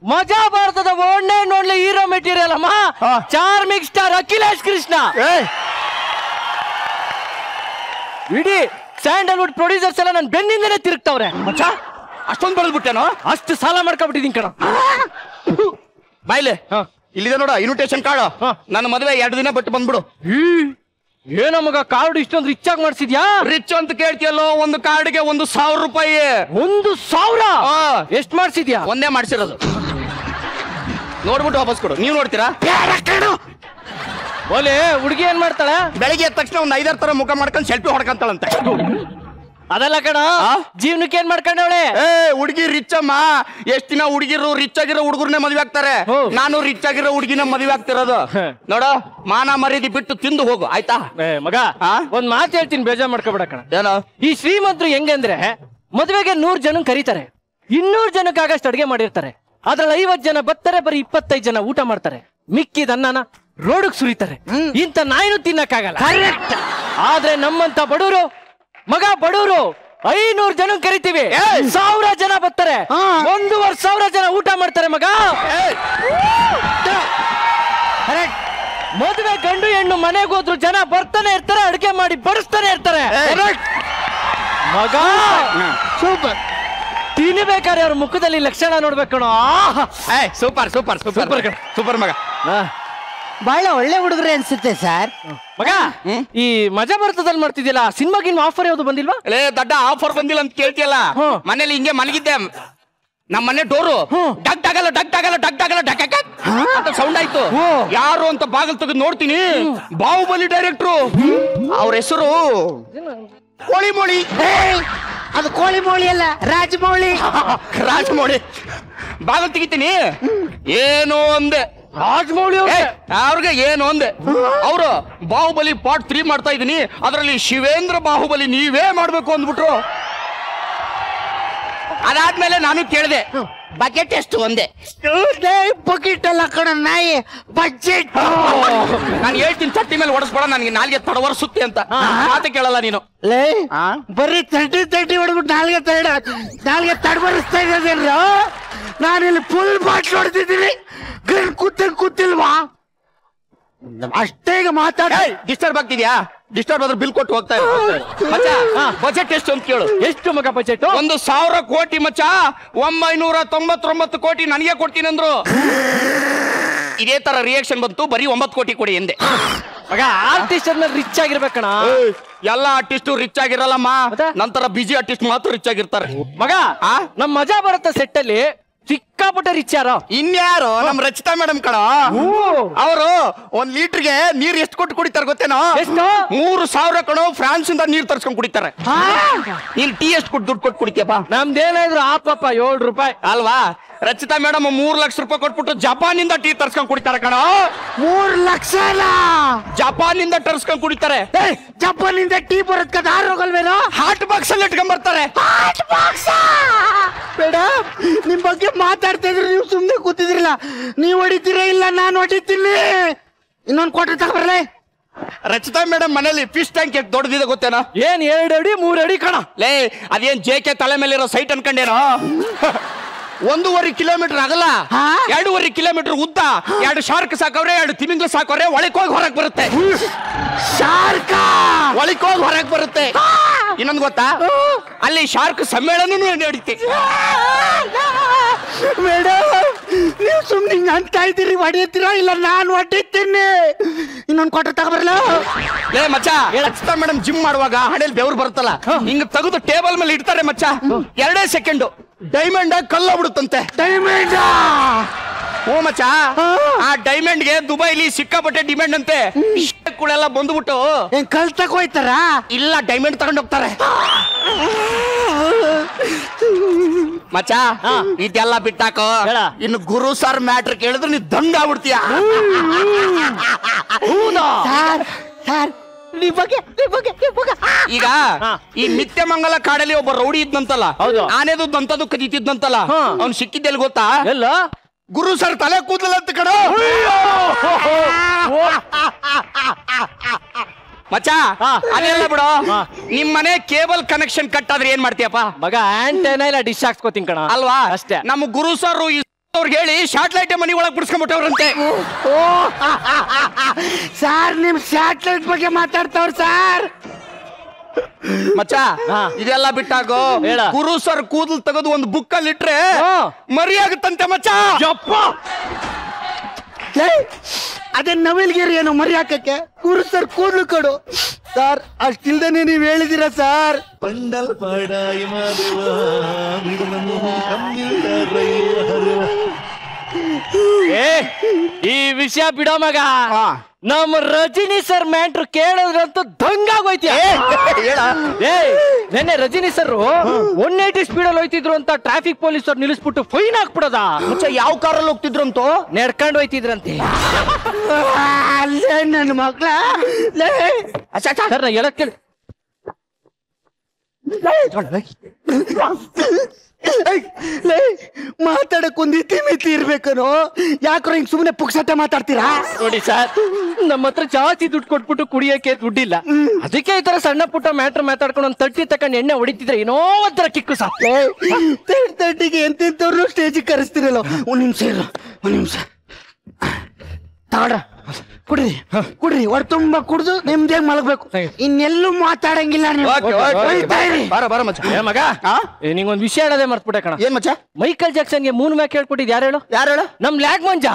ಮಜಾ ಭಾರತದ ಒಳ್ಳೆ ಹೀರೋ ಮೆಟೀರಿಯಲ್ ಅಮ್ಮ. Charming star Akhilesh Krishna. ಇಡೀ ಸ್ಯಾಂಡಲ್ವುಡ್ ಪ್ರೊಡ್ಯೂಸರ್ಸ್ ಎಲ್ಲ ನನ್ನ ಬೆನ್ನಿಂದನೇ ತಿರುಗ್ತಾವ್ರೆ. ಮಚ್ಚ ಅಷ್ಟೊಂದು ಬೆಳೆದ್ಬಿಟ್ಟೇನೋ? ಅಷ್ಟು ಸಾಲ ಮಾಡ್ಕೊಬಿಟ್ಟಿದೀನಿ ಕಣ. ಬಾಯ್ಲೆ ಇಲ್ಲಿದೆ ನೋಡ ಇನ್ವಿಟೇಷನ್ ಕಾರ್ಡ್. ನನ್ನ ಮದುವೆ 2 ದಿನ ಬಿಟ್ಟು ಬಂದ್ಬಿಡು. ಏನೋ ಮಗ ಕಾರ್ಡ್ ಇಷ್ಟೊಂದು ರಿಚ್ ಆಗಿ ಮಾಡ್ಸಿದ್ಯಾ? ರಿಚ್ ಅಂತ ಕೇಳ್ತಿಯಲ್ಲೋ, ಒಂದು ಕಾರ್ಡ್ಗೆ 1,000 ರೂಪಾಯಿ. 1,000? ಎಷ್ಟು ಮಾಡ್ಸಿದ್ಯಾ? ಒಂದೇ ಮಾಡ್ಸಿರೋದು. ನೋಡ್ಬಿಟ್ಟು ವಾಪಸ್ ಕೊಡು. ನೀವು ನೋಡ್ತೀರಾ? ಓಲೆ ಹುಡುಗಿ ಏನ್ ಮಾಡ್ತಾಳೆ? ಬೆಳಿಗ್ಗೆ ಎದ್ದ ತಕ್ಷಣ ಒಂದು 5-6 ತರ ಮುಖ ಮಾಡ್ಕೊಂಡು ಸೆಲ್ಫಿ ಹೊಡ್ಕಂತಾಳಂತೆ. ಅದಲ್ಲ ಕಣ, ಜೀವನಕ್ಕೆ ಏನ್ ಮಾಡ್ಕೊಂಡವಳೆ? ಹುಡುಗಿ ರಿಚ್ ಅಮ್ಮ. ಎಷ್ಟ್ ದಿನ ಹುಡುಗಿರು ರಿಚ್ ಆಗಿರೋ ಹುಡುಗರನ್ನೇ ಮದುವೆ ಆಗ್ತಾರೆ. ನಾನು ರಿಚ್ ಆಗಿರೋ ಹುಡುಗಿನ ಮದುವೆ ಆಗ್ತಿರೋದು. ನೋಡ, ಮಾನ ಮರ್ಯಾದೆ ಬಿಟ್ಟು ತಿಂದು ಹೋಗು ಆಯ್ತಾ? ಮಗ ಒಂದ್ ಮಾತು ಹೇಳ್ತೀನಿ, ಬೇಜಾರ್ ಮಾಡ್ಕೊಬೇಡ ಕಣ. ಏನೋ ಈ ಶ್ರೀಮಂತರು ಹೆಂಗಂದ್ರೆ ಮದುವೆಗೆ 100 ಜನ ಕರೀತಾರೆ, 200 ಜನಕ್ಕಾಗಷ್ಟು ಅಡಿಗೆ ಮಾಡಿರ್ತಾರೆ. ಅದ್ರಲ್ಲಿ 50 ಜನ ಬರ್ತಾರೆ, ಬರೀ 25 ಜನ ಊಟ ಮಾಡ್ತಾರೆ. ಮಿಕ್ಕಿದ ಅನ್ನನ ರೋಡ್ಗೆ ಸುರಿತಾರೆ. ಇಂಥ ನಾಯಿನೂ ತಿನ್ನಕ್ಕಾಗಲ್ಲ. ಆದ್ರೆ ನಮ್ಮಂತ ಬಡವರು ಬಡವರು 500 ಜನ ಕರಿತೀವಿ, 1000 ಜನ ಬರ್ತಾರೆ, 1,500 ಜನ ಊಟ ಮಾಡ್ತಾರೆ ಮಗ. ಮದುವೆ ಗಂಡು ಹೆಣ್ಣು ಮನೆಗೆ ಹೋದ್ರು ಜನ ಬರ್ತಾನೆ ಇರ್ತಾರೆ, ಅಡಿಗೆ ಮಾಡಿ ಬಡಿಸ್ತಾನೆ ಇರ್ತಾರೆ ಮಗ. ಸೂಪರ್. ತಿನ್ಬೇಕಾದ್ರೆ ಅವ್ರ ಮುಖದಲ್ಲಿ ಲಕ್ಷಣ ನೋಡ್ಬೇಕಣ. ಸೂಪರ್ ಸೂಪರ್ ಸೂಪರ್ ಸೂಪರ್ ಮಗ. ಬಹಳ ಒಳ್ಳೆ ಹುಡುಗರೇ ಅನ್ಸುತ್ತೆ ಸರ್. ಮಗ ಈ ಮಜಾ ಭಾರತದಲ್ಲಿ ಮಾಡ್ತಿದ್ಯಲ್ಲ, ಸಿನಿಮಾಗಿನ್ ಆಫರ್ ಯಾವ್ದು ಬಂದಿಲ್ವಾ? ದೊಡ್ಡ ಆಫರ್ ಬಂದಿಲ್ಲ ಅಂತ ಕೇಳ್ತಿಯಲ್ಲ. ಮನೇಲಿ ಹಿಂಗೆ ಮಲಗಿದ್ದೆ, ನಮ್ಮ ಮನೆ ಡೋರು ಡಗ್ ಡಗಲ್ಲ ಡಗ್ ಡಗಲ್ಲ ಡಗ್ ಡಗಲ್ಲ ಡಗ್ ಅಂತ ಸೌಂಡ್ ಆಯ್ತು. ಯಾರು ಅಂತ ಬಾಗಿಲು ತೆಗೆದು ನೋಡ್ತೀನಿ, ಬಾಹುಬಲಿ ಡೈರೆಕ್ಟ್ರು. ಅವ್ರ ಹೆಸರು ಕೋಳಿಮೋಳಿ. ಅದು ಕೋಳಿಮೋಳಿ ಅಲ್ಲ, ರಾಜಮೌಳಿ. ರಾಜಮೌಳಿ. ಬಾಗಿಲು ತೆಗಿತೀನಿ, ಏನು ಅಂದೆ. ರಾಜಮೌಳಿ ಅವ್ರಿಗೆ ಏನು ಅಂದೆ. ಅವರು ಬಾಹುಬಲಿ ಪಾರ್ಟ್ 3 ಮಾಡ್ತಾ ಇದೀನಿ, ಅದರಲ್ಲಿ ಶಿವೇಂದ್ರ ಬಾಹುಬಲಿ ನೀವೇ ಮಾಡ್ಬೇಕು ಅಂದ್ಬಿಟ್ರು. ಅದಾದ್ಮೇಲೆ ನಾನು ಕೇಳಿದೆ, ಬಕೆಟ್ ಎಷ್ಟು ಒಂದೇ. ಬಕೆಟ್ ಅಲ್ಲ ಕಣ ನಾಯಿ, ಬಜೆಟ್. ನಾನು ಹೇಳ್ತೀನಿ ತಟ್ಟಿ ಮೇಲೆ ಹೊಡೆಸ್ಬೇಡ, ನನಗೆ ನಾಲ್ಗೆ ತಡವರ್ಸುತ್ತೆ ಅಂತ. ಮಾತು ಕೇಳಲ್ಲ ನೀನು. ಬರೀ ತಟ್ಟಿ ಹೊಡೆದ್ಬಿಟ್ಟು ನಾಲ್ಗೆ ತಡವರಿಸ್ತಾ ಇರೋದೇನ್ರ? ನಾನಿಲ್ಲಿ ಫುಲ್ ಬಾಟ್ಲ್ ಹೊಡೆದಿದ್ದೀನಿ, ಕೂತಿಲ್ವಾ? ಅಷ್ಟೇ ಮಾತಾಡ. ಡಿಸ್ಟರ್ಬ್ ಆಗ್ತಿದ್ಯಾ? ಡಿಸ್ಟರ್ಬ್ ಆದ್ರೆ ಬಿಲ್ ಕೊಟ್ಟು ಹೋಗ್ತಾ ಬಜೆಟ್ ಎಷ್ಟು ಅಂತ ಕೇಳು. ಎಷ್ಟು ಮಗ ಬಜೆಟ್? 1,000 ಕೋಟಿ ಮಚ್ಚ. 999 ಕೋಟಿ ನನಗೆ ಕೊಡ್ತೀನಿ ಅಂದ್ರು. ಇದೇ ತರ ರಿಯಾಕ್ಷನ್ ಬಂತು, ಬರೀ 9 ಕೋಟಿ ಕೊಡಿ ಎಂದೆ. ಮಗ ಆರ್ಟಿಸ್ಟ್ ರಿಚ್ ಆಗಿರ್ಬೇಕಣ. ಎಲ್ಲ ಆರ್ಟಿಸ್ಟ್ ರಿಚ್ ಆಗಿರಲ್ಲಮ್ಮ, ನಂತರ ಬಿಜಿ ಆರ್ಟಿಸ್ಟ್ ಮಾತ್ರ ರಿಚ್ ಆಗಿರ್ತಾರೆ ಮಗ. ನಮ್ ಮಜಾ ಬರುತ್ತೆ ಸೆಟ್ ಅಲ್ಲಿ ಸಿಕ್ಕಾಪಟ್ಟೆ ರಿಚ್ ಯಾರೋ? ಇನ್ಯಾರು? ನಮ್ ರಚಿತಾ ಮೇಡಮ್ ಕಣ. ಅವರು 1 ಲೀಟರ್ಗೆ ನೀರ್ ಎಷ್ಟು ಕೊಟ್ಟು ಕುಡಿತಾರೆ ಗೊತ್ತೇನೋ? 3,000 ಕಣೋ. ಫ್ರಾನ್ಸ್ ಇಂದ ನೀರ್ ತರ್ಸ್ಕೊಂಡ್ ಕುಡಿತಾರೆ. ನೀನ್ ಟೀ ಎಷ್ಟು ದುಡ್ಡು ಕೊಟ್ಟು ಕುಡಿತೀಯಪ್ಪ? ನಮ್ದೇನಾದ್ರು ಆಪಪ್ಪ 7 ರೂಪಾಯಿ ಅಲ್ವಾ? ರಚಿತಾ ಮೇಡಮ್ 3 ಲಕ್ಷ ರೂಪಾಯಿ ಕೊಟ್ಬಿಟ್ಟು ಜಪಾನ್ ಇಂದ ಟೀ ತರ್ಸ್ಕೊಂಡ್ ಕುಡಿತಾರೆ ಕಣ. 3 ಲಕ್ಷ ಜಪಾನ್ ಇಂದ ತರ್ಸ್ಕೊಂಡ್ ಕುಡಿತಾರೆ. ಜಪಾನ್ ಇಂದ ಟೀ ಬರೋದ್ ಕದ ಆರೋಗಲ್ವೇನೋ? ಹಾಟ್ ಬಾಕ್ಸ್ ಅಲ್ಲಿ ಇಟ್ಕೊಂಡ್ ಬರ್ತಾರೆ. ಮೇಡಮ್, ನಿಮ್ ಬಗ್ಗೆ ಮಾತಾಡ್ತಾ ಇದ್ರಿ, ನೀವು ಸುಮ್ನೆ ಕೂತಿದ್ರಲ್ಲ. ನೀವ್ ಹೊಡಿತೀರಾ ಇಲ್ಲ ನಾನು ಹೊಡಿತೀನಿ. ಇನ್ನೊಂದು ಕ್ವಾರ್ಟರ್ ತಗೊಬರ್ಲೆ. ರಚಿತಾ ಮೇಡಮ್ ಮನೇಲಿ ಫಿಶ್ ಟ್ಯಾಂಕ್ ದೊಡ್ಡದಿದೆ ಗೊತ್ತೇನೋ? ಏನ್ 2 ಅಡಿ 3 ಅಡಿ ಕಣ. ಲೇ ಅದೇನ್ JK ತಲೆ ಮೇಲಿರೋ ಸೈಟ್ ಅನ್ಕೊಂಡೇನೋ? 1.5 ಕಿಲೋಮೀಟರ್ ಆಗಲ್ಲ, 2.5 ಕಿಲೋಮೀಟರ್ ಉದ್ದ. 2 ಶಾರ್ಕ್ ಸಾಕವ್ರೆ, 2 ತಿಮಿಂಗ್ಲ ಸಾಕವ್ರೆ. ಒಳಕ್ ಹೋಗಿ ಹೊರಗ್ ಬರುತ್ತೆ. ಶಾರ್ಕ ಒಳಕ್ ಹೋಗಿ ಹೊರಗ್ ಬರುತ್ತೆ. ಇನ್ನೊಂದು ಗೊತ್ತಾ? ಅಲ್ಲಿ ಶಾರ್ಕ್ ಸಮ್ಮೇಳನ ನಡೀತಿ. ಮೇಡಮ್, ನೀವು ಸುಮ್ನೆ ಹಿಂಗ ಅಂತ ಇದ್ದೀರಿ, ಹೊಡಿತೀರಾ ಇಲ್ಲ ನಾನು ಹೊಡಿತೀನಿ. ಇನ್ನೊಂದು ಕ್ವಾರ್ಟರ್ ತಗೊಬರ್ಲ. ಲೇ ಮಚ್ಚ, ರಚಿತಾ ಮೇಡಮ್ ಜಿಮ್ ಮಾಡುವಾಗ ಹಣೆಯಲ್ಲಿ ಬೆವರು ಬರುತ್ತಲ್ಲ, ಹಿಂಗ ತೆಗೆದು ಟೇಬಲ್ ಮೇಲೆ ಇಡ್ತಾರೆ ಮಚ್ಚ. 2 ಸೆಕೆಂಡ್ ಡೈಮಂಡ್ ಕಲ್ಲ ಬಿಡುತ್ತಂತೆ. ಡೈಮಂಡ್? ಓ ಮಚ್ಚ, ಆ ಡೈಮಂಡ್ ಗೆ ದುಬೈಲಿ ಸಿಕ್ಕಾಪಟ್ಟೆ ಡಿಮ್ಯಾಂಡ್ ಅಂತೆ. ಕುಳೆಲ್ಲ ಬಂದ್ಬಿಟ್ಟು ಏನ್ ಕಲ್ ತಗೋಯ್ತಾರ? ಇಲ್ಲ, ಡೈಮಂಡ್ ತಗೊಂಡ್ ಹೋಗ್ತಾರೆ ಮಚ್ಚ. ಇದೆಲ್ಲ ಬಿಟ್ಟಾಕೋ. ಇನ್ನು ಗುರು ಸರ್ ಮ್ಯಾಟ್ರ್ ಕೇಳಿದ್ರೆ ನೀ ದಂಡ ಆಗ್ಬಿಡ್ತೀಯ. ಈಗ ಈ ನಿತ್ಯಮಂಗಲ ಕಾಡಲ್ಲಿ ಒಬ್ಬ ರೌಡಿ ಇದ್ನಂತಲ್ಲ, ಆನೆದು ದಂತದು ಕದೀತಿದ್ನಂತಲ್ಲ, ಅವ್ನು ಸಿಕ್ಕಿದ್ದೆಲ್ಲಿ ಗೊತ್ತಾ? ಎಲ್ಲ ಗುರು ಸರ್ ತಲೆ ಕೂದಲಂತ ಕಣ. ಮಚ್ಚ ಅದೆಲ್ಲ ಬಿಡು. ನಿಮ್ ಮನೆ ಕೇಬಲ್ ಕನೆಕ್ಷನ್ ಕಟ್ ಆದ್ರೆ ಏನ್ ಮಾಡ್ತೀಯಪ್ಪ? ಮಗ ಆಂಟೆನಾ ಇಲ್ಲ ಡಿಶ್ ಹಾಕ್ಸ್ಕೊತೀನಿ ಕಣ. ಅಲ್ವಾ? ಅಷ್ಟೇ. ನಮ್ಮ ಗುರು ಸರ್ ಅವ್ರಿಗೆ ಹೇಳಿ ಶಾಟ್ಲೈಟ್ ಮನಿ ಒಳಗೆ ಬಿಡಿಸ್ಕೊಂಡ್ಬಿಟ್ಟವ್ರಂತೆ. ಸಾರ್ ನಿಮ್ ಸ್ಯಾಟಲೈಟ್ ಬಗ್ಗೆ ಮಾತಾಡ್ತಾವ್ರ ಸಾರ್. ಮಚ್ಚ ಇದೆಲ್ಲ ಬಿಟ್ಟಾಗೋ. ಗುರು ಸರ್ ಕೂದಲು ತೆಗೆದು ಒಂದು ಬುಕ್ ಅಲ್ಲಿ ಇಟ್ರೆ ಮರಿ ಆಗುತ್ತಂತೆ ಮಚ್ಚ. ಅದೇ ನವಿಲ್ಗಿರಿ ಏನೋ ಮರಿ ಹಾಕಕ್ಕೆ ಗುರು ಸರ್ ಕೂದ್ಲು ಕೊಡು ಸರ್. ಅಷ್ಟಿಲ್ದೇನೆ ನೀವ್ ಹೇಳಿದಿರ ಸರ್. ಈ ವಿಷಯ ಬಿಡೋ ಮಗ. ನಮ್ಮ ರಜನಿ ಸರ್ ಮ್ಯಾಟ್ರು ಕೇಳಿದ್ರಂತೂ ದಂಗಾಗೋಯ್ತಿಯ. ನೆನ್ನೆ ರಜನಿ ಸರ್ 180 ಸ್ಪೀಡಲ್ಲಿ ಹೋಯ್ತಿದ್ರು ಅಂತ ಟ್ರಾಫಿಕ್ ಪೊಲೀಸ್ ಅವ್ರು ನಿಲ್ಲಿಸ್ಬಿಟ್ಟು ಫೈನ್ ಹಾಕ್ಬಿಡೋದ. ಯಾವ ಕಾರಲ್ಲಿ ಹೋಗ್ತಿದ್ರು ಅಂತ ನಡ್ಕೊಂಡು ಹೋಯ್ತಿದ್ರಂತೆ. ಅಲ್ಲೇ ನನ್ನ ಮಕ್ಳ ಸರ್ ನಾ ಹೇಳಕ್ ಕೇಳಿ. ಮಾತಾಡಕ್ ಒಂದ್ ಇತಿ ಮಿತಿ ಇರ್ಬೇಕನೋ. ಯಾಕ್ರೋ ಹಿಂಗ್ ಸುಮ್ನೆ ಪುಕ್ಸಟ್ಟ ಮಾತಾಡ್ತೀರಾ? ನೋಡಿ ಸರ್, ನಮ್ಮ ಹತ್ರ ಜಾಸ್ತಿ ದುಡ್ಡು ಕೊಟ್ಬಿಟ್ಟು ಕುಡಿಯಕ್ಕೆ ದುಡ್ಡಿಲ್ಲ. ಅದಕ್ಕೆ ಈ ತರ ಸಣ್ಣ ಪುಟ್ಟ ಮ್ಯಾಟ್ರ್ ಮಾತಾಡ್ಕೊಂಡು ಒಂದ್ ತಟ್ಟಿ ತಕೊಂಡ್ ಎಣ್ಣೆ ಹೊಡಿತಿದ್ರೆ ಏನೋ ಒಂಥರ ಕಿಕ್ಕು ಸಾಕು. ತಟ್ಟಿಗೆ ಎಂತೆಂತವ್ರು ಸ್ಟೇಜಿಗೆ ಕರೆಸ್ತಿರಲ್ಲ. ಒಂದ್ ನಿಮಿಷ ತಗೊಳ್ರ, ಕುಡ್ರಿ ಹೊರ ತುಂಬಾ ಕುಡ್ದು ನಿಮ್ದೇ ಮಲಗ್ಬೇಕು. ಇನ್ನೆಲ್ಲೂ ಮಾತಾಡಂಗಿಲ್ಲ ನೀವು. ಮಗ ನಿಂಗೊಂದ್ ವಿಷಯ ಹೇಳೋದೇ ಮರ್ತ್ಬಿಟ್ಟೆ ಕಣ. ಏನ್ ಮಚ್ಚ? ಮೈಕಲ್ ಜಾಕ್ಸನ್ಗೆ ಮೂನ್ ಮ್ಯಾಕ್ ಹೇಳ್ಕೊಟ್ಟಿದ್ ಯಾರು ಹೇಳು? ನಮ್ ಲ್ಯಾಗ್ ಮಂಜ.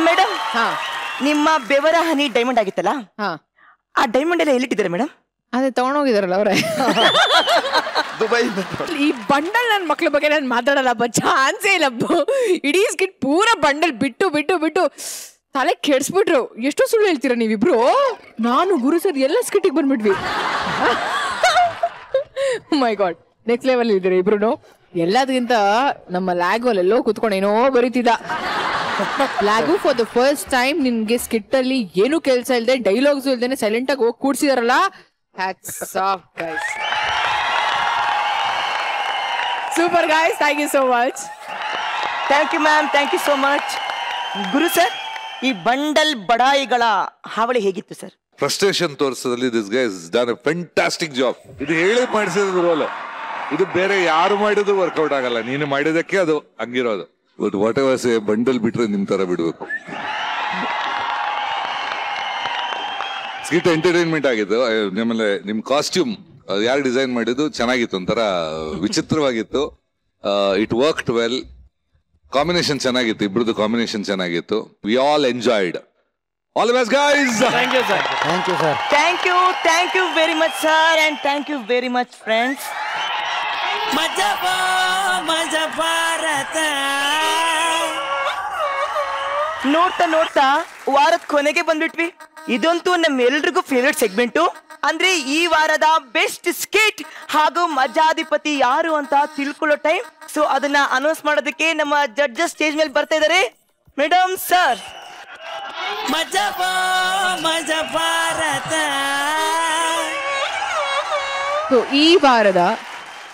ಮೇಡಮ್, ನಿಮ್ಮ ಬೆವರ ಹನಿ ಡೈಮಂಡ್ ಆಗಿತ್ತಲ್ಲ, ಆ ಡೈಮಂಡ್ ಎಲ್ಲ ಎಲ್ಲಿಟ್ಟಿದ್ದಾರೆ ಮೇಡಮ್? ಅದೇ ತಗೊಂಡೋಗಿದಾರಲ್ಲ ಅವ್ರೆ. ದುಬೈ. ಈ ಬಂಡಲ್ ನನ್ನ ಮಕ್ಳ ಬಗ್ಗೆ ನಾನು ಮಾತಾಡಲ್ಲ ಚಾನ್ಸೇ ಇಲ್ಲ. ಇಡೀ ಸ್ಕಿಟ್ ಪೂರ ಬಂಡಲ್ ಬಿಟ್ಟು ಬಿಟ್ಟು ಬಿಟ್ಟು ತಲೆ ಕೆಡ್ಸ್ಬಿಟ್ರು. ಎಷ್ಟೋ ಸುಳ್ಳು ಹೇಳ್ತೀರಾ ನೀವಿಬ್ರು. ನಾನು ಗುರು ಸರ್ ಎಲ್ಲ ಸ್ಕಿಟ್ಟಿಗೆ ಬಂದ್ಬಿಟ್ವಿ. ಮೈ ಗಾಡ್, ನೆಕ್ಸ್ಟ್ ಲೆವೆಲ್ ಇದ್ದೀರಾ ಇಬ್ರು. ಎಲ್ಲದಕ್ಕಿಂತ ನಮ್ಮ ಲ್ಯಾಗಲ್ಲಿ ಎಲ್ಲೋ ಕುತ್ಕೊಂಡು ಏನೋ ಬರೀತಿದ್ದ. ಲ್ಯಾಗು ಫಾರ್ ದ ಫಸ್ಟ್ ಟೈಮ್ ನಿಮ್ಗೆ ಸ್ಕಿಟ್ ಅಲ್ಲಿ ಏನು ಕೆಲಸ ಇಲ್ಲದೆ ಡೈಲಾಗ್ಸ್ ಇಲ್ದೇನೆ ಸೈಲೆಂಟ್ ಆಗಿ ಹೋಗಿ ಕೂಡ್ಸಿದಾರಲ್ಲ. Hats off guys. Super guys, thank you so much. Thank you ma'am, thank you so much. Guru sir, ಈ ಬಂಡಲ್ ಬಡಾಯಿಗಳ ಹಾವಳಿ ಹೇಗಿತ್ತು ಸರ್? ಫ್ರಸ್ಟ್ರೇಷನ್ ತೋರಿಸೋದ್ರಲ್ಲಿ this guy has done A fantastic job. ಇದು ಹೇಳಿ ಮಾಡಿಸಿದ ರೋಲ್. ಇದು ಬೇರೆ ಯಾರು ಮಾಡಿದ್ರು ವರ್ಕೌಟ್ ಆಗಲ್ಲ. ನೀನು ಮಾಡಿದಕ್ಕೆ ಅದು ಹಂಗಿರೋದು. But whatever say, bundle ಬಿಟ್ರೆ ನಿಮ್ ತರ ಬಿಡ್ಬೇಕು. ಸ್ಕಿಟ್ ಎಂಟರ್ಟೈನ್ಮೆಂಟ್ ಆಗಿತ್ತು. ಆಮೇಲೆ ನಿಮ್ ಕಾಸ್ಟ್ಯೂಮ್ ಯಾರು ಡಿಸೈನ್ ಮಾಡಿದ್ದು ಚೆನ್ನಾಗಿತ್ತು, ಒಂಥರ ವಿಚಿತ್ರವಾಗಿತ್ತು. It worked well. ಕಾಂಬಿನೇಷನ್ ಚೆನ್ನಾಗಿತ್ತು, ಇಬ್ರದ್ದು ಕಾಂಬಿನೇಷನ್ ಚೆನ್ನಾಗಿತ್ತು. We all enjoyed. All the best guys. Thank you sir. Thank you sir. Thank you very much sir, and thank you very much friends. Maja Bharatha. ನೋಡ್ತಾ ವಾರದ ಕೊನೆಗೆ ಬಂದ್ಬಿಟ್ವಿ. ಇದಂತೂ ನಮ್ಮೆಲ್ರಿಗೂ ಫೇವ್ರೆಟ್ ಸೆಗ್ಮೆಂಟು. ಅಂದ್ರೆ ಈ ವಾರದ ಬೆಸ್ಟ್ ಸ್ಕಿಟ್ ಹಾಗೂ ಮಜಾಧಿಪತಿ ಯಾರು ಅಂತ ತಿಳ್ಕೊಳ್ಳೋ ಟೈಮ್. ಸೊ ಅದನ್ನ ಅನೌನ್ಸ್ ಮಾಡೋದಕ್ಕೆ ನಮ್ಮ ಜಡ್ಜಸ್ ಸ್ಟೇಜ್ ಮೇಲೆ ಬರ್ತಾ ಇದಾರೆ. Madam sir. ಮಜಾ ಭಾರತ. ಈ ವಾರದ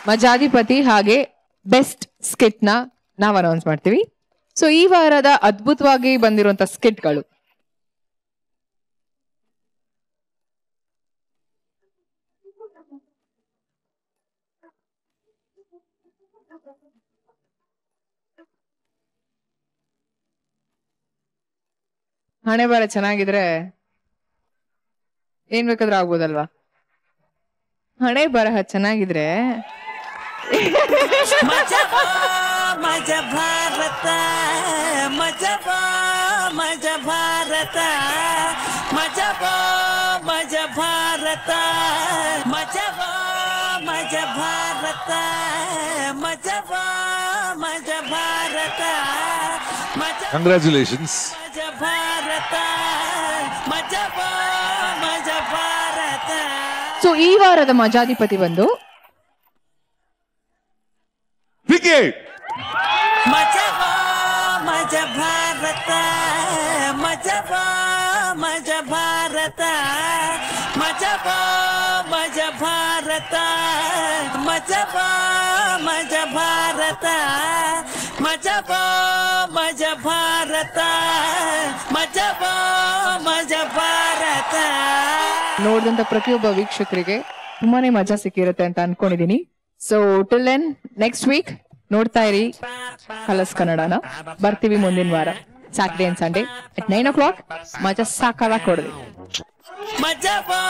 ಮಜಾಧಿಪತಿ ಹಾಗೆ ಬೆಸ್ಟ್ ಸ್ಕಿಟ್ ನ ನಾವು ಅನೌನ್ಸ್ ಮಾಡ್ತೀವಿ. ಸೊ ಈ ವಾರದ ಅದ್ಭುತವಾಗಿ ಬಂದಿರುವಂತ ಸ್ಕಿಟ್ಗಳು ಹಣೆ ಬರ ಚೆನ್ನಾಗಿದ್ರೆ ಏನ್ ಬೇಕಾದ್ರೂ ಆಗ್ಬೋದಲ್ವಾ? ಹಣೆ ಬರಹ ಚೆನ್ನಾಗಿದ್ರೆ ಮಜಾ ಭಾರತ. ಮಜಾ ಭಾರತ. ಮಜಾ ಭಾರತ. ಮಜಾ ಭಾರತ. ಮಜಾ ಭಾರತ. ಕಂಗ್ರ್ಯಾಚುಲೇಷನ್ಸ್. ಭಾರತ. ಮಜಾ ಭಾರತ. ಸೊ ಈ ವಾರದ ಮಜಾಧಿಪತಿ ಬಂದು ವಿಕೆಟ್. ಮಜಾ ಭಾರತ. ಮಜಾ ಭಾರತ. ಮಜಬಾ ಮಜ ಭಾರತ ಮಜಬಾ ಮಜ ಭಾರತ ಮಜಬಾ ಮಜ ಭಾರತ ಮಜಬಾ ಮಜ ಭಾರತ. ನೋಡಿದಂತ ಪ್ರತಿಯೊಬ್ಬ ವೀಕ್ಷಕರಿಗೆ ತುಂಬಾನೇ ಮಜಾ ಸಿಕ್ಕಿರುತ್ತೆ ಅಂತ ಅನ್ಕೊಂಡಿದೀನಿ. So till then next week ನೋಡ್ತಾ ಇರಿ ಕಲರ್ಸ್ ಕನ್ನಡನ. ಬರ್ತೀವಿ ಮುಂದಿನ ವಾರ Saturday and Sunday at 9 o'clock. ಮಜಾ ಸಾಕಾಗ ಕೊಡ್ರಿ. ಮಜಬಾ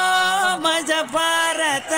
ಮಜ ಭಾರತ.